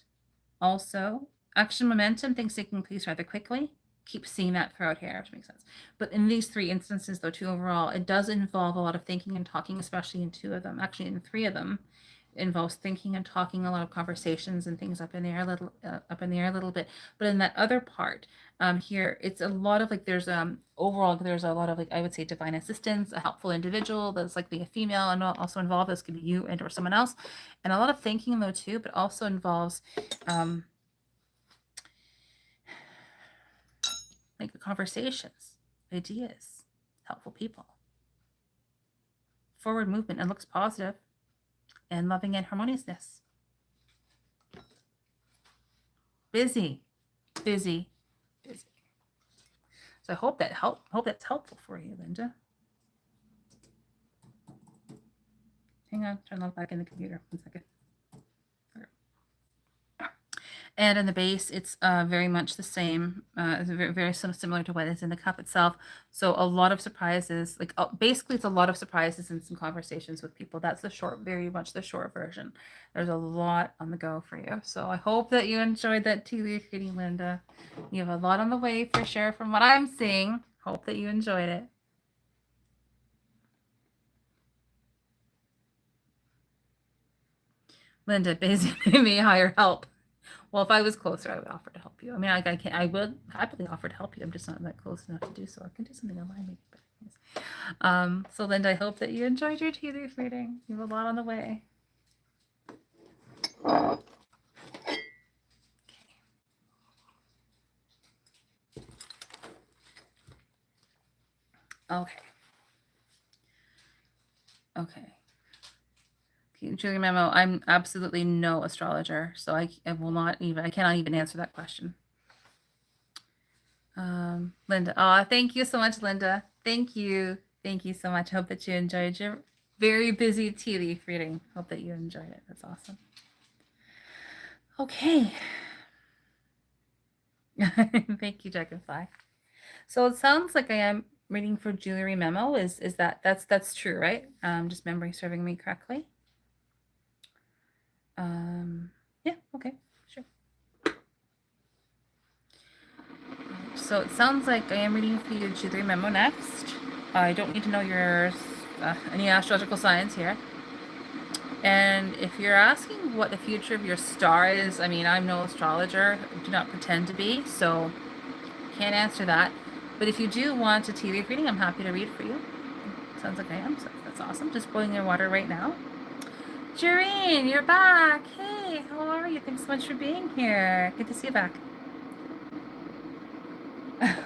also action, momentum, things taking place rather quickly. Keep seeing that throughout here, which makes sense. But in these 3 instances, though, 2 overall, it does involve a lot of thinking and talking, especially in 2 of them. Actually, in 3 of them, involves thinking and talking, a lot of conversations and things up in the air a little bit. But in that other part, here it's a lot of like there's overall there's a lot of like I would say divine assistance, a helpful individual that's likely a female and also involved. This could be you and or someone else, and a lot of thinking though too, but also involves like conversations, ideas, helpful people, forward movement, and looks positive, and loving and harmoniousness. Busy. So I hope that's helpful for you, Linda. Hang on, turn log back in the computer. 1 second. And in the base, it's very much the same. It's very similar to what is in the cup itself. So a lot of surprises. Like basically, it's a lot of surprises and some conversations with people. That's very much the short version. There's a lot on the go for you. So I hope that you enjoyed that tea leaf reading, Linda. You have a lot on the way for sure from what I'm seeing. Hope that you enjoyed it. Linda, basically, me hire help. Well, if I was closer, I would offer to help you. I mean, I would happily offer to help you. I'm just not that close enough to do so. I can do something online maybe. But so Linda, I hope that you enjoyed your tea leaf reading. You have a lot on the way. Okay. Okay. Julie Memo, I'm absolutely no astrologer, so I will not even, I cannot even answer that question. Linda, thank you so much, Linda. Thank you. Thank you so much. Hope that you enjoyed your very busy tea leaf reading. Hope that you enjoyed it. That's awesome. Okay. Thank you, Dragonfly. So it sounds like I am reading for Jewelry Memo. Is that's true, right? Just memory serving me correctly. Yeah, okay, sure. So it sounds like I am reading for you Jewelry Memo next. I don't need to know your any astrological signs here. And if you're asking what the future of your star is, I mean, I'm no astrologer, I do not pretend to be, so can't answer that. But if you do want a tea leaf reading, I'm happy to read for you. Sounds like I am, so that's awesome. Just boiling your water right now. Jareen, you're back. Hey, how are you? Thanks so much for being here. Good to see you back.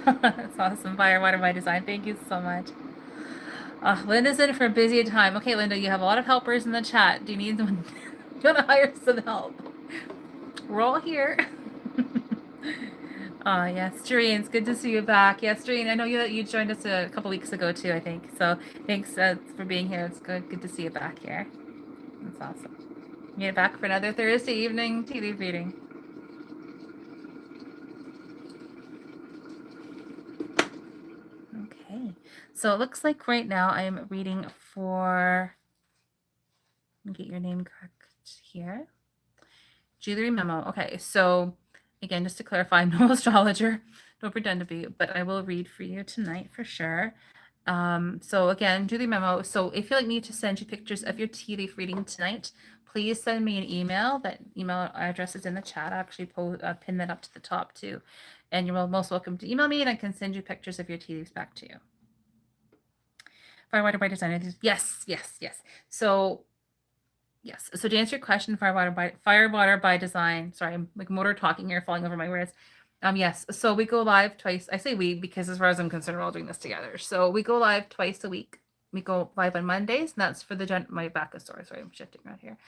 That's awesome. Fire, water by design. Thank you so much. Linda's in for a busy time. Okay, Linda, you have a lot of helpers in the chat. Do you need them? You want to hire some help? We're all here. Yes, Jareen, it's good to see you back. Yes, Jareen, I know you joined us a couple weeks ago too, I think. So thanks for being here. It's good to see you back here. That's awesome. You're back for another Thursday evening tea leaf reading. Okay, so it looks like right now I'm reading for, let me get your name correct here. Jewelry Memo. Okay, so again, just to clarify, I'm no astrologer. Don't pretend to be, but I will read for you tonight for sure. So again, Jewelry Memo. So if you like me to send you pictures of your tea leaf reading tonight, please send me an email. That email address is in the chat. I'll actually pin that up to the top too. And you're most welcome to email me and I can send you pictures of your tea leaves back to you. Firewater by design. Yes. So yes. So to answer your question, Firewater by design. Sorry, I'm like motor talking here, falling over my words. Yes. So we go live twice. I say we because as far as I'm concerned, we're all doing this together. So we go live twice a week. We go live on Mondays, and that's for the my back is sore. Sorry, I'm shifting around here.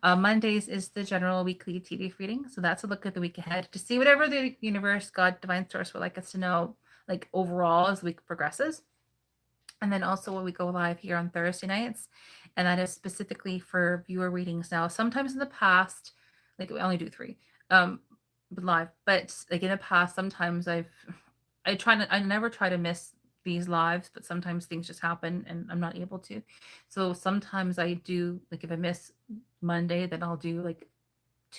Mondays is the general weekly tea leaf reading. So that's a look at the week ahead to see whatever the universe, God, divine source would like us to know, like overall as the week progresses. And then also when we go live here on Thursday nights, and that is specifically for viewer readings. Now, sometimes in the past, like we only do 3 live, but like in the past, sometimes I never try to miss these lives, but sometimes things just happen and I'm not able to. So sometimes I do, like if I miss Monday, then I'll do like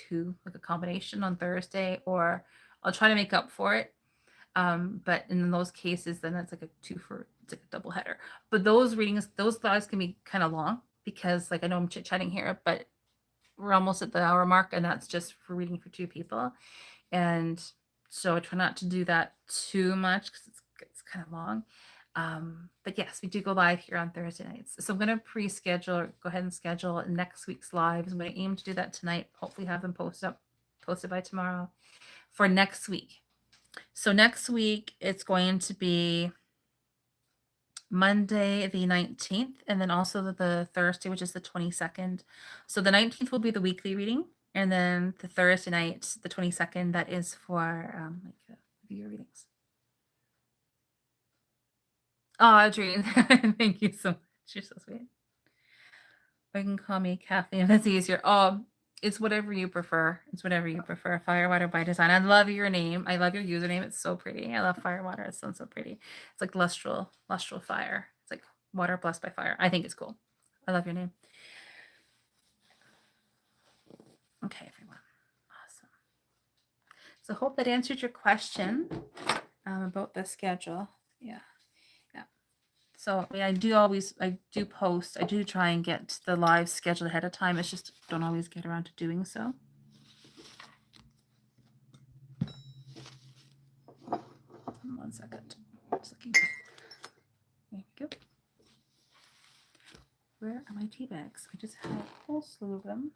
2, like a combination on Thursday, or I'll try to make up for it. But in those cases, then it's like it's like a double header. But those readings, those lives can be kind of long because like I know I'm chit-chatting here, but we're almost at the hour mark and that's just for reading for 2 people. And so I try not to do that too much because it's kind of long. But yes, we do go live here on Thursday nights. So I'm going to go ahead and schedule next week's lives. I'm going to aim to do that tonight. Hopefully have them posted by tomorrow for next week. So next week, it's going to be Monday, the 19th, and then also the Thursday, which is the 22nd. So the 19th will be the weekly reading, and then the Thursday night, the 22nd, that is for viewer readings. Oh, Adrian, thank you so much. You're so sweet. Or you can call me Kathleen if it's easier. It's whatever you prefer. It's whatever you prefer. Firewater by design. I love your name. I love your username. It's so pretty. I love Firewater. It sounds so pretty. It's like lustral fire. It's like water blessed by fire. I think it's cool. I love your name. Okay, everyone. Awesome. So hope that answered your question about the schedule. Yeah. So I do post. I do try and get the live scheduled ahead of time. It's just don't always get around to doing so. 1 second. Just looking. There we go. Where are my tea bags? I just had a whole slew of them.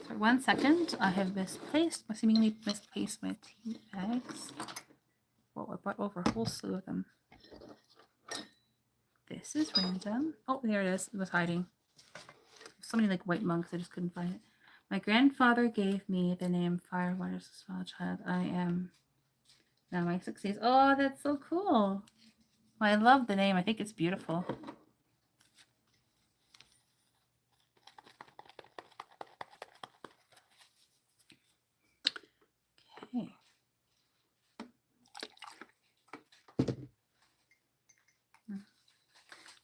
Sorry, 1 second. I have seemingly misplaced my tea bags. Well, I brought over a whole slew of them. This is random. Oh, there it is. It was hiding. So many like white monks, I just couldn't find it. My grandfather gave me the name Firewater as a small child. I am now my 60s. Oh, that's so cool. Well, I love the name. I think it's beautiful. Okay.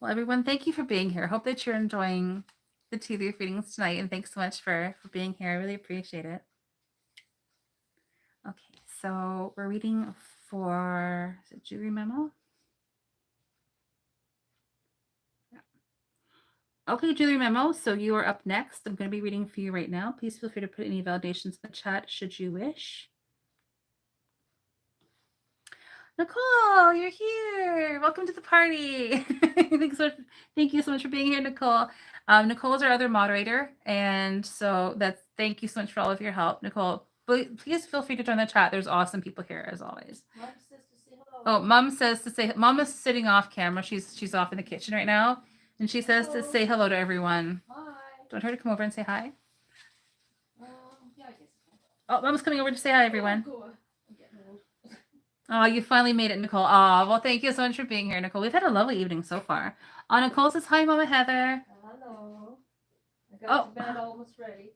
Well, everyone, thank you for being here. Hope that you're enjoying the tea leaf readings tonight, and thanks so much for being here. I really appreciate it. Okay, so we're reading for, is it Jury Memo? Yeah. Okay, Jury Memo, so you are up next. I'm going to be reading for you right now. Please feel free to put any validations in the chat should you wish. Nicole, you're here. Welcome to the party. Thank you so much for being here, Nicole. Nicole is our other moderator, and so thank you so much for all of your help, Nicole. Please feel free to join the chat. There's awesome people here as always. Mom says to say hello. Oh, Mom says to say. Mom is sitting off camera. She's off in the kitchen right now, and she says to say hello to everyone. Hi. Do you want her to come over and say hi? Yeah, I guess. Oh, Mom's coming over to say hi, everyone. Oh, I'm getting old. Oh, you finally made it, Nicole. Oh, well, thank you so much for being here, Nicole. We've had a lovely evening so far. Nicole says hi, Mama Heather. Hello. I got the bed almost ready.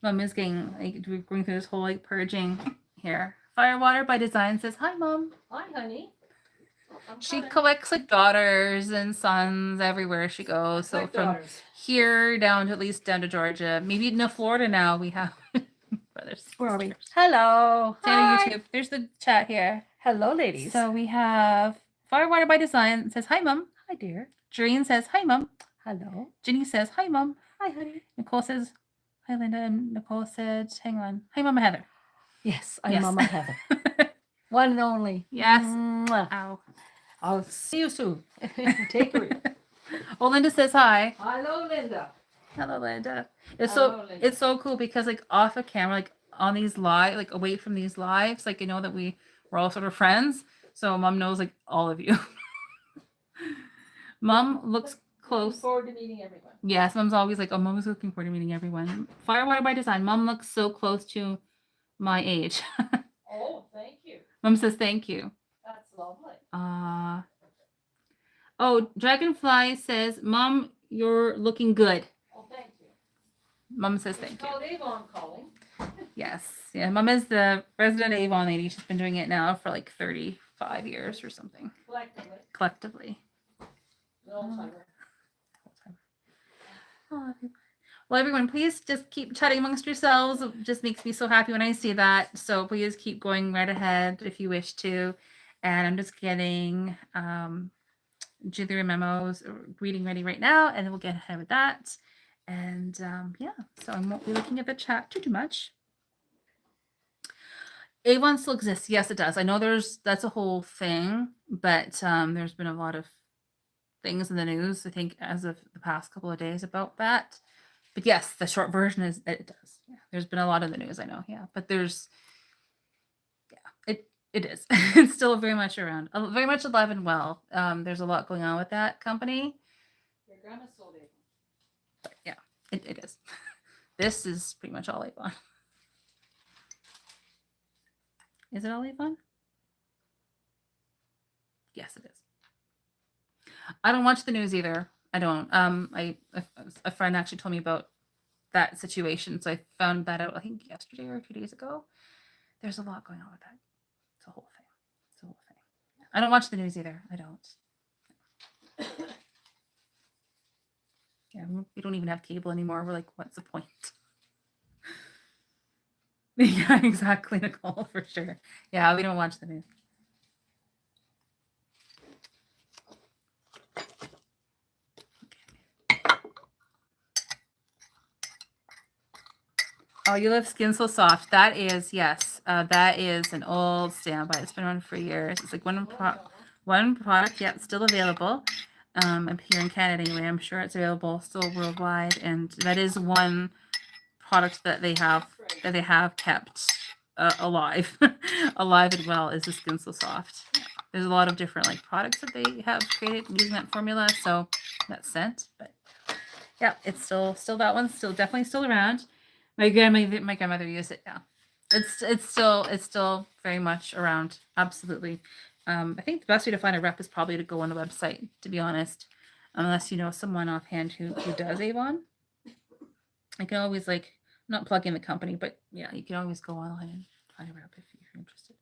Mom is getting, we're going through this whole, purging here. Firewater by Design says, hi, Mom. Hi, honey. She collects, daughters and sons everywhere she goes. So from here down to, at least down to Georgia. Maybe in Florida now we have brothers. Where are we? Hello. Hi. YouTube. There's the chat here. Hello, ladies. So we have Firewater by Design says, hi, Mom. Hi, dear. Doreen says, hi, Mom. Hello. Ginny says, hi, Mom. Hi, honey. Nicole says, hi, Linda. And Nicole said, hang on. Hi, Mama Heather. Yes, I'm Mama Heather. One and only. Yes. Mwah. Ow. I'll see you soon. Take care. Well, Linda says hi. Hello, Linda. Hello, Linda. Hello, Linda. It's so cool because off of camera, on these live, away from these lives, you know that we're all sort of friends. So Mom knows all of you. Mom looks close. Looking forward to meeting everyone. Yes, Mom's always oh, Mom is looking forward to meeting everyone. Firewater by Design. Mom looks so close to my age. Oh, thank you. Mom says thank you. That's lovely. Oh, Dragonfly says, Mom, you're looking good. Oh, thank you. Mom says thank you. Called Avon calling. Yes. Yeah, Mom is the resident Avon lady. She's been doing it now for 35 years or something. Collectively. Well, everyone, please just keep chatting amongst yourselves. It just makes me so happy when I see that. So please keep going right ahead if you wish to. And I'm just getting Julia Memos reading ready right now, and then we'll get ahead with that. And yeah, so I won't be looking at the chat too much. Avon still exists. Yes, it does. I know that's a whole thing, but there's been a lot of things in the news, I think, as of the past couple of days about that. But yes, the short version is it does. Yeah, there's been a lot in the news, I know. Yeah, but it is. It's still very much around, very much alive and well. There's a lot going on with that company. Your grandma sold Avon. But yeah, it is. This is pretty much all Avon. Is it all Avon? Yes, it is. I don't watch the news either. I don't. A friend actually told me about that situation, so I found that out, I think, yesterday or 2 days ago. There's a lot going on with that. It's a whole thing. I don't watch the news either. I don't. Yeah, we don't even have cable anymore. We're what's the point? Yeah, exactly, Nicole, for sure. Yeah, we don't watch the news. Oh, you love Skin So Soft. That is, yes. That is an old standby. It's been on for years. It's like one product, yeah, still available. Up here in Canada anyway. I'm sure it's available still worldwide, and that is one product that they have kept alive, alive and well. Is the Skin So Soft. Yeah. There's a lot of different like products that they have created using that formula, so that scent, but yeah, it's still that one's definitely still around. My grandmother used it. Yeah, it's still very much around. Absolutely. I think the best way to find a rep is probably to go on the website. To be honest, unless you know someone offhand who does Avon, I can always like not plug in the company, but yeah, you can always go online and find a rep if you're interested.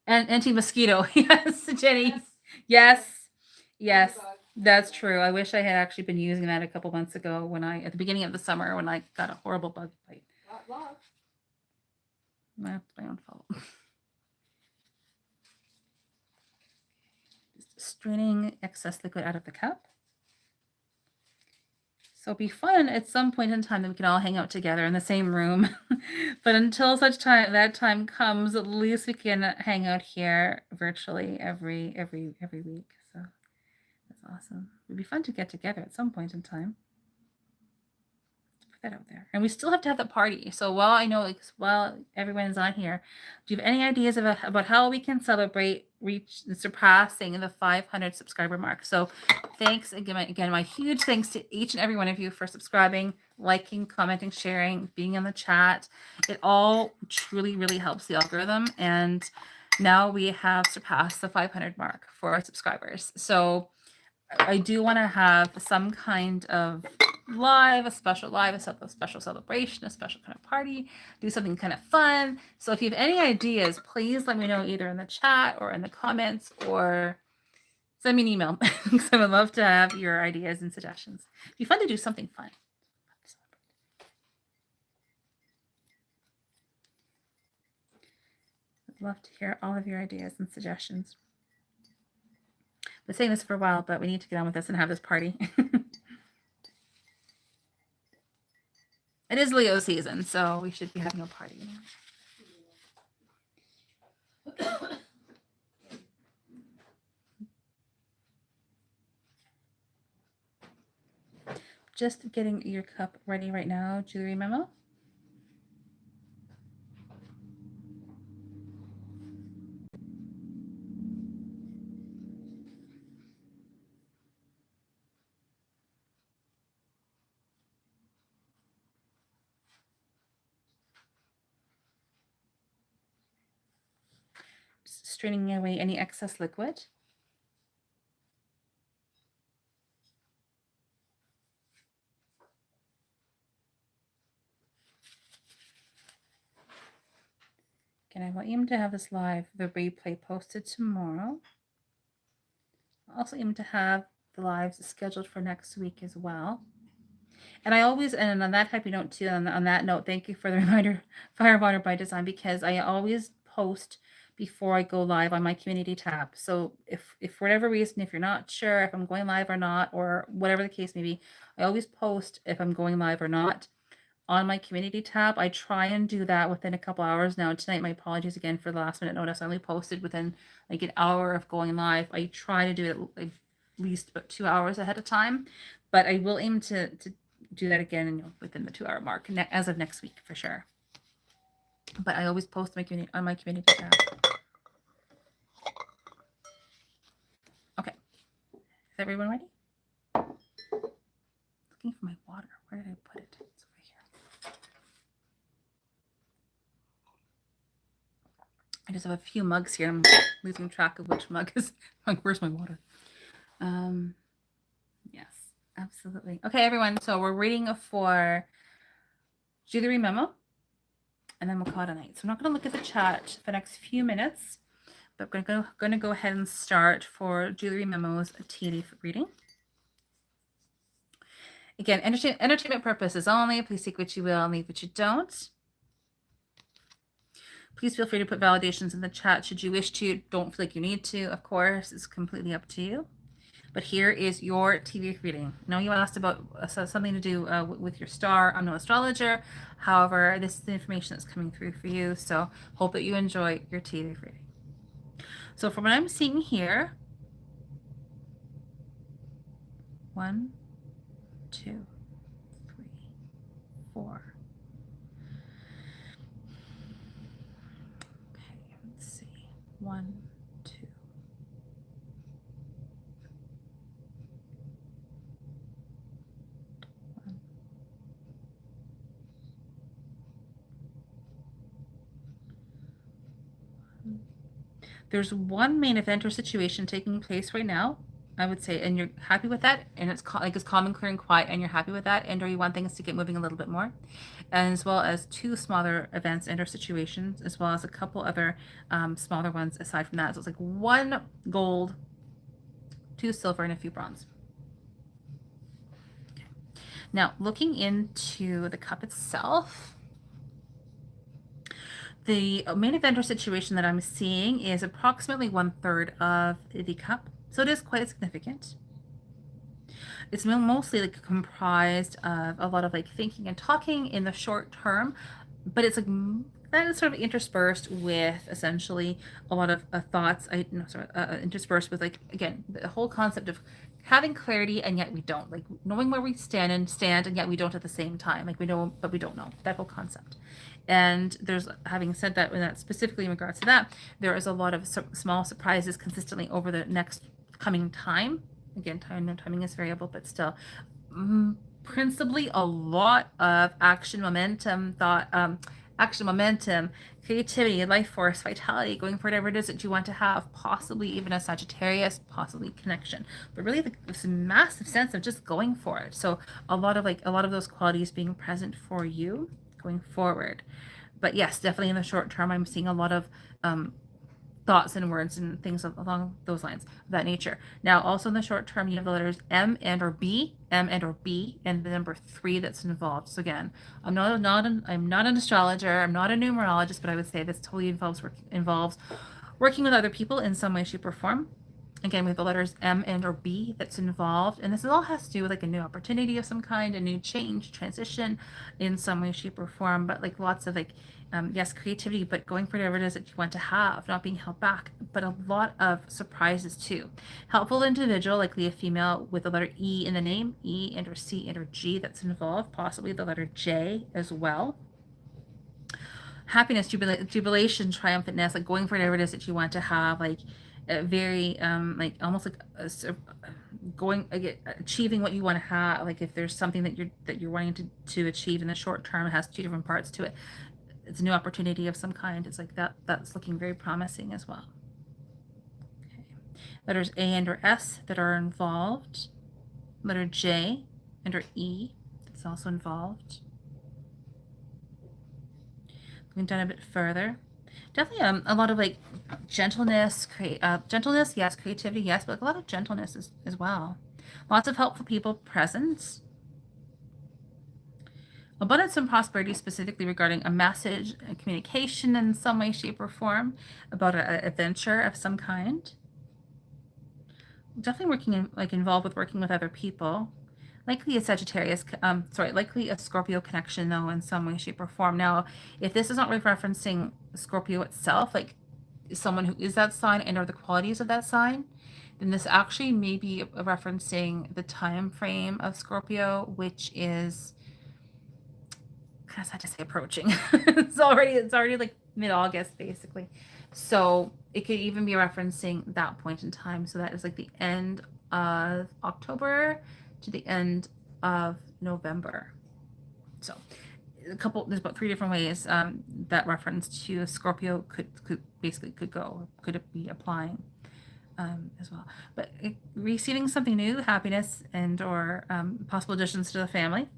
And anti-mosquito, yes, Jenny, yes. Yes, that's true. I wish I had actually been using that a couple months ago at the beginning of the summer when I got a horrible bug bite. That's my own fault. Just straining excess liquid out of the cup. So it'll be fun at some point in time that we can all hang out together in the same room. But until such time that time comes, at least we can hang out here virtually every week. So that's awesome. It'd be fun to get together at some point in time. Put that out there. And we still have to have the party. So while everyone's on here, do you have any ideas about how we can celebrate surpassing the 500 subscriber mark? So thanks again, my huge thanks to each and every one of you for subscribing, liking, commenting, sharing, being in the chat. It all truly, really helps the algorithm. And now we have surpassed the 500 mark for our subscribers. So I do want to have some kind of a special celebration, a special kind of party, do something kind of fun. So if you have any ideas, please let me know either in the chat or in the comments, or send me an email because I would love to have your ideas and suggestions. It'd be fun to do something fun. I'd love to hear all of your ideas and suggestions. I've been saying this for a while, but we need to get on with this and have this party. It is Leo season, so we should be having a party. Just getting your cup ready right now, jewelry memo. Just straining away any excess liquid. Again, I want you to have this live, the replay posted tomorrow. I also aim to have the lives scheduled for next week as well. And I always, and on that happy note too, on that note, thank you for the reminder, Firewater by Design, because I always post before I go live on my community tab. So if for whatever reason, if you're not sure if I'm going live or not, or whatever the case may be, I always post if I'm going live or not on my community tab. I try and do that within a couple hours. Now tonight, my apologies again for the last minute notice. I only posted within like an hour of going live. I try to do it at least about 2 hours ahead of time, but I will aim to do that again within the 2 hour mark as of next week for sure. But I always post on my community tab. Okay, is everyone ready? Looking for my water. Where did I put it? It's over here. I just have a few mugs here. I'm losing track of which mug is. Where's my water? Yes, absolutely. Okay, everyone. So we're waiting for jewelry memo, and then we'll call it a night. So I'm not going to look at the chat for the next few minutes, but we're going to go ahead and start for jewelry memos tea leaf reading. Again, entertainment purposes only. Please take what you will and leave what you don't. Please feel free to put validations in the chat should you wish to. Don't feel like you need to, of course. It's completely up to you. But here is your TV reading. I know you asked about something to do with your star. I'm no astrologer. However, this is the information that's coming through for you. So hope that you enjoy your TV reading. So from what I'm seeing here, 1, 2, 3, 4. Okay, let's see. 1, 2. There's one main event or situation taking place right now, I would say, and you're happy with that, and it's it's calm and clear and quiet, and you're happy with that, and or you want things to get moving a little bit more, and as well as 2 smaller events and or situations, as well as a couple other smaller ones aside from that. So it's like 1 gold, 2 silver, and a few bronze. Okay. Now, looking into the cup itself, the main event or situation that I'm seeing is approximately 1/3 of the cup. So it is quite significant. It's mostly like comprised of a lot of like thinking and talking in the short term, but it's like that is sort of interspersed with essentially a lot of thoughts. Interspersed with like again the whole concept of having clarity and yet we don't, like knowing where we stand and yet we don't at the same time, like we know but we don't know, that whole concept. And there's, having said that, when that specifically in regards to that, there is a lot of small surprises consistently over the next coming time. Again, timing is variable, but still, principally a lot of action momentum, creativity, life force, vitality, going for whatever it is that you want to have, possibly even a Sagittarius, possibly connection, but really this massive sense of just going for it. So a lot of those qualities being present for you going forward. But yes, definitely in the short term, I'm seeing a lot of thoughts and words and things along those lines of that nature. Now, also in the short term, you have the letters M and or B, and the number 3 that's involved. So again, I'm not an astrologer, I'm not a numerologist, but I would say this totally involves working with other people in some way, shape, or form. Again, we have the letters M and or B that's involved, and this all has to do with like a new opportunity of some kind, a new change, transition in some way, shape, or form, but like lots of like, yes, creativity, but going for whatever it is that you want to have, not being held back, but a lot of surprises too. Helpful individual, likely a female with the letter E in the name, E and or C and or G that's involved, possibly the letter J as well. Happiness, jubilation, triumphantness, like going for whatever it is that you want to have, like very like almost like achieving what you want to have. Like if there's something that you're wanting to achieve in the short term, it has 2 different parts to it. It's a new opportunity of some kind. It's like that's looking very promising as well. Okay. Letters A and or S that are involved. Letter J and or E that's also involved. Going down a bit further, definitely a lot of like gentleness, yes, creativity, yes, but a lot of gentleness as well. Lots of helpful people present. Abundance and prosperity, specifically regarding a message, a communication in some way, shape, or form about an adventure of some kind. Definitely involved with working with other people. Likely a likely a Scorpio connection though in some way, shape, or form. Now, if this is not referencing Scorpio itself, like someone who is that sign and or the qualities of that sign, then this actually may be referencing the time frame of Scorpio, which is kind of sad to say approaching. it's already like mid-August basically. So it could even be referencing that point in time. So that is like the end of October to the end of November. So there's about 3 different ways that reference to Scorpio could be applying as well. But receiving something new, happiness and or possible additions to the family.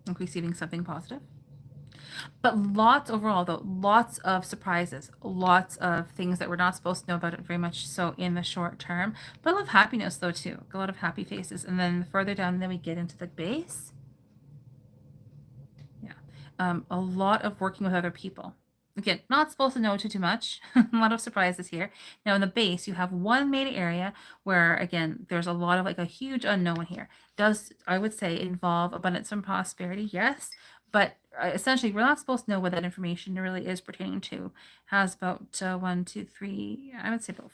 Like receiving something positive. But lots of surprises, lots of things that we're not supposed to know about it very much so in the short term, but a lot of happiness though too, a lot of happy faces. And then further down, then we get into the base. Yeah. A lot of working with other people. again, not supposed to know too much. A lot of surprises here. Now in the base, you have one main area where, again, there's a lot of like a huge unknown here. Does, I would say, involve abundance and prosperity? Yes. But essentially, we're not supposed to know what that information really is pertaining to. Has about 1, 2, 3, I would say about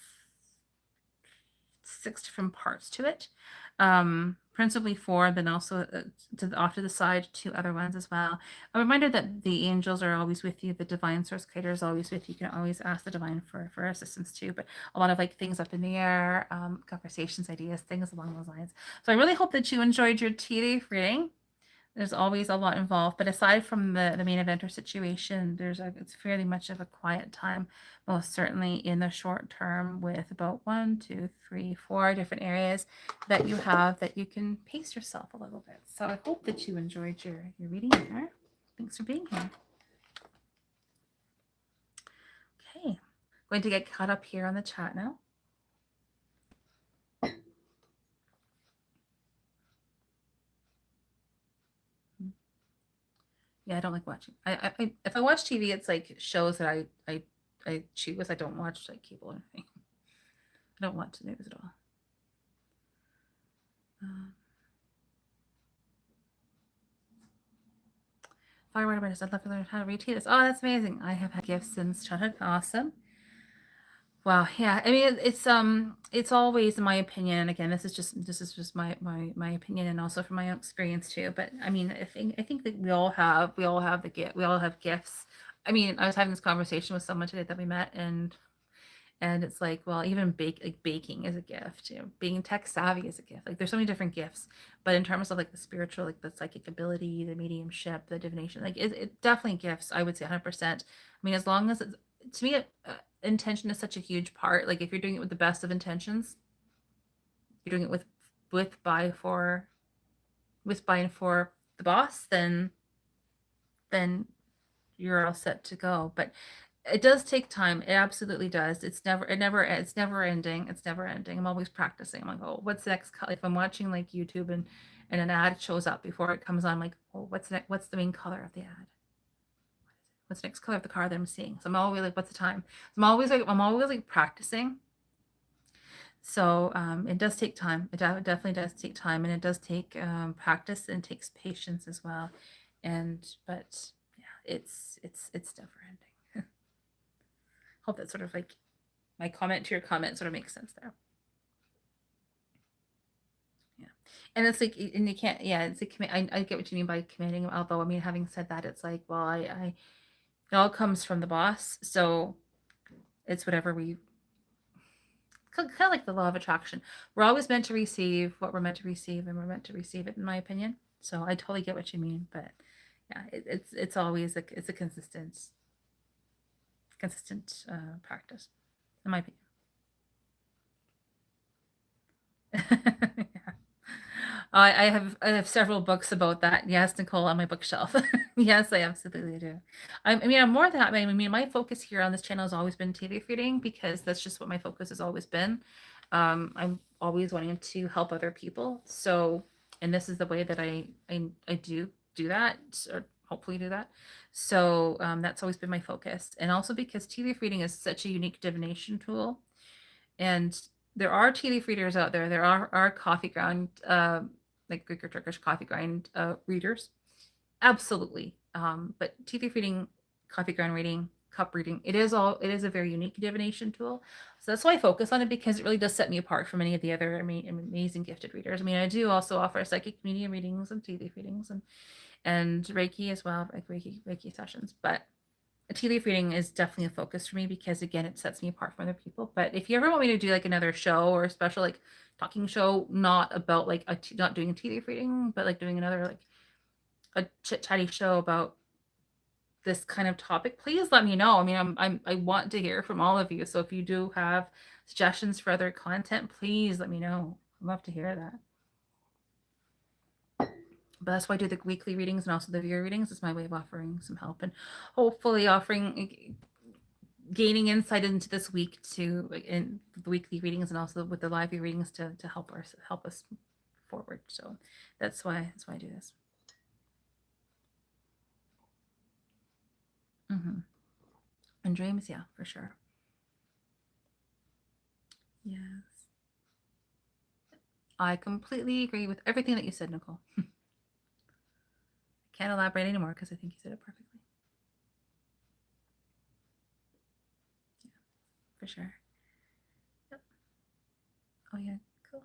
6 different parts to it. Principally 4, then also off to the side 2 other ones as well. A reminder that the angels are always with you. The divine source creator is always with you. You can always ask the divine for assistance too. But a lot of like things up in the air, conversations, ideas, things along those lines. So I really hope that you enjoyed your tea leaf reading. There's always a lot involved, but aside from the main event or situation, it's fairly much of a quiet time, most certainly in the short term, with about 1, 2, 3, 4 different areas that you have that you can pace yourself a little bit. So I hope that you enjoyed your reading here. Thanks for being here. Okay, going to get caught up here on the chat now. Yeah, I don't like watching. I if I watch TV, it's like shows that I choose. I don't watch like cable or anything. I don't watch the news at all. Firewater artist, I'd love to learn how to read tea. Oh, that's amazing. I have had gifts since childhood. Awesome. Wow. Yeah. I mean, it's always, in my opinion, and again, this is just my opinion, and also from my own experience too. But I mean, I think that we all have the gift. We all have gifts. I mean, I was having this conversation with someone today that we met, and it's like, well, even baking is a gift. You know, being tech savvy is a gift. Like, there's so many different gifts. But in terms of like the spiritual, like the psychic ability, the mediumship, the divination, like it definitely gifts. I would say 100%. I mean, as long as it's, to me, intention is such a huge part. Like, if you're doing it with the best of intentions, you're doing it by and for the boss, then you're all set to go. But it does take time. It absolutely does. It's never ending. It's never ending. I'm always practicing. I'm like, oh, what's the next color? If I'm watching like YouTube and an ad shows up before it comes on, I'm like, oh, what's the main color of the ad? What's the next color of the car that I'm seeing? So I'm always like, what's the time? I'm always like practicing. So it does take time. It definitely does take time, and it does take practice, and it takes patience as well. But yeah, it's never ending. Hope that sort of like my comment to your comment sort of makes sense there. Yeah. And it's like, and you can't, yeah, it's like, I get what you mean by commanding. Although, I mean, having said that, it's like, well, it all comes from the boss. So it's whatever we, kind of like the law of attraction. We're always meant to receive what we're meant to receive, and we're meant to receive it, in my opinion. So I totally get what you mean, but yeah, it's always it's a consistent practice, in my opinion. Yeah. I have several books about that. Yes, Nicole, on my bookshelf. Yes, I absolutely do. I mean, I'm more than that. I mean, my focus here on this channel has always been TV reading, because that's just what my focus has always been. I'm always wanting to help other people. So, and this is the way that I do that, or hopefully do that. So that's always been my focus. And also because tea leaf reading is such a unique divination tool. And there are tea leaf readers out there. There are coffee ground, like Greek or Turkish coffee grind readers. Absolutely. But tea leaf reading, coffee ground reading, cup reading, it is a very unique divination tool. So that's why I focus on it, because it really does set me apart from any of the other amazing gifted readers. I mean, I do also offer psychic medium readings and tea leaf readings and Reiki as well, like Reiki sessions. But a tea leaf reading is definitely a focus for me, because again, it sets me apart from other people. But if you ever want me to do like another show or a special like talking show, not about like not doing a tea leaf reading, but like doing another like a chit chatty show about this kind of topic, please let me know. I mean, I want to hear from all of you. So if you do have suggestions for other content, please let me know. I'd love to hear that. But that's why I do the weekly readings and also the viewer readings. It's my way of offering some help, and hopefully gaining insight into this week in the weekly readings, and also with the live readings to help us forward. So that's why I do this. and dreams. Yeah, for sure. Yes. I completely agree with everything that you said, Nicole. Can't elaborate anymore because I think you said it perfectly. Yeah, for sure. Yep. Oh, yeah, cool.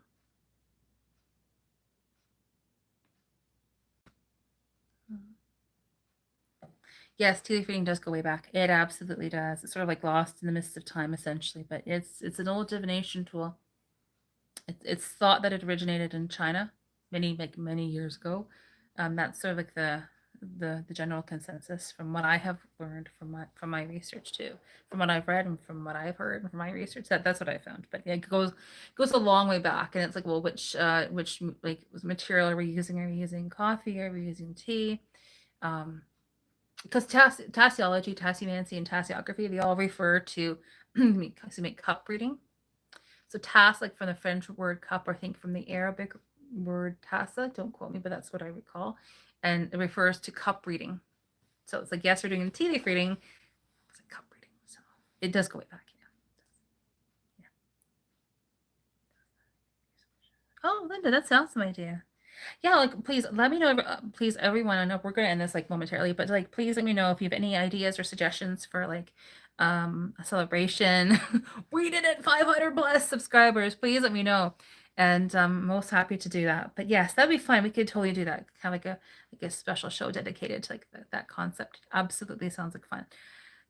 Yes, tea leaf reading does go way back. It absolutely does. It's sort of like lost in the mists of time, essentially, but it's an old divination tool. It's thought that it originated in China many years ago. That's sort of like the general consensus from what I have learned from my research too, from what I've read and from what I've heard and from my research. That's what I found. But yeah, it goes a long way back, and it's like, well, which like material are we using? Are we using coffee? Are we using tea? Because tasseology, tasseomancy, and tasseography, they all refer to cup reading. So tass, like from the French word cup, or I think from the Arabic word tassa, don't quote me, but that's what I recall. And it refers to cup reading. So it's like, yes, we're doing a tea leaf reading. It's like cup reading. So it does go way back. Yeah. Oh, Linda, that's an awesome idea. Yeah, like please let me know. Please, everyone. I know we're gonna end this like momentarily, but like please let me know if you have any ideas or suggestions for like a celebration. We did it, 500 plus subscribers. Please let me know, and I'm most happy to do that. But yes, that'd be fine. We could totally do that. Kind of like a special show dedicated to like that concept. Absolutely sounds like fun.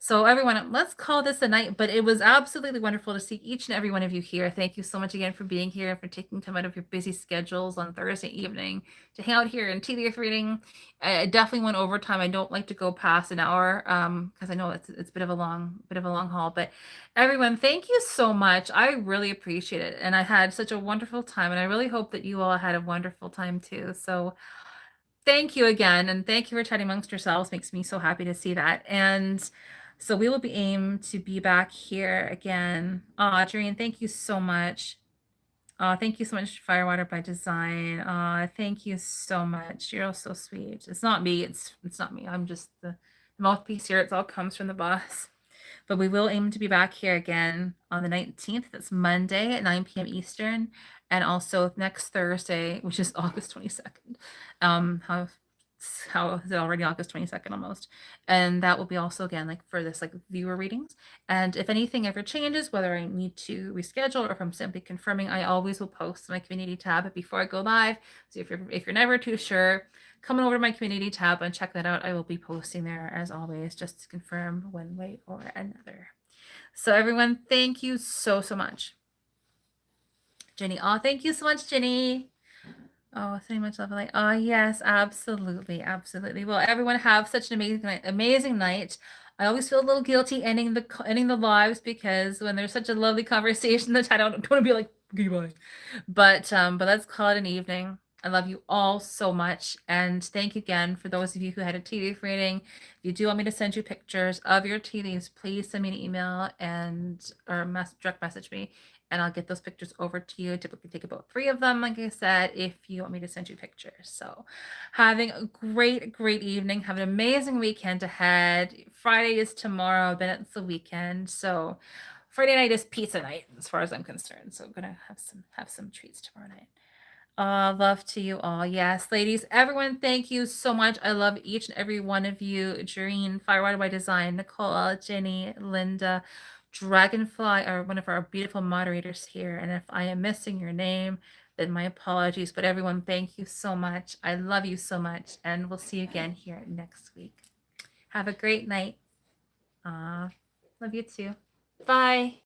So everyone, let's call this a night, but it was absolutely wonderful to see each and every one of you here. Thank you so much again for being here, for taking time out of your busy schedules on Thursday evening to hang out here and tea leaf reading. I definitely went overtime. I don't like to go past an hour because I know it's a bit of a long haul. But everyone, thank you so much. I really appreciate it. And I had such a wonderful time. And I really hope that you all had a wonderful time too. So thank you again. And thank you for chatting amongst yourselves. Makes me so happy to see that. And so we will be aimed to be back here again. Audrey, thank you so much. Thank you so much, Firewater by Design. Thank you so much. You're all so sweet. It's not me. It's not me. I'm just the mouthpiece here. It all comes from the boss. But we will aim to be back here again on the 19th. That's Monday at 9 p.m. Eastern. And also next Thursday, which is August 22nd. How is it already August 22nd almost? And that will be also again like for this like viewer readings. And if anything ever changes, whether I need to reschedule or if I'm simply confirming, I always will post my community tab before I go live. So if you're never too sure, come on over to my community tab and check that out. I will be posting there as always, just to confirm one way or another. So everyone, thank you so much. Jenny, thank you so much, Jenny. Oh, so much love. Like, oh yes, absolutely. Well, everyone have such an amazing night. I always feel a little guilty ending the lives because when there's such a lovely conversation, that I don't want to be like goodbye. But let's call it an evening. I love you all so much, and thank you again for those of you who had a tea leaf reading. If you do want me to send you pictures of your tea leaves, please send me an email or direct message me, and I'll get those pictures over to you. Typically take about 3 of them, like I said, if you want me to send you pictures. So having a great evening. Have an amazing weekend ahead. Friday is tomorrow, then it's the weekend. So Friday night is pizza night as far as I'm concerned. So I'm going to have some treats tomorrow night. Love to you all. Yes, ladies, everyone, thank you so much. I love each and every one of you. Jareen, Firewater by Design, Nicole, Jenny, Linda, Dragonfly are one of our beautiful moderators here. And if I am missing your name, then my apologies. But everyone, thank you so much. I love you so much. And we'll see you again here next week. Have a great night. Love you too. Bye.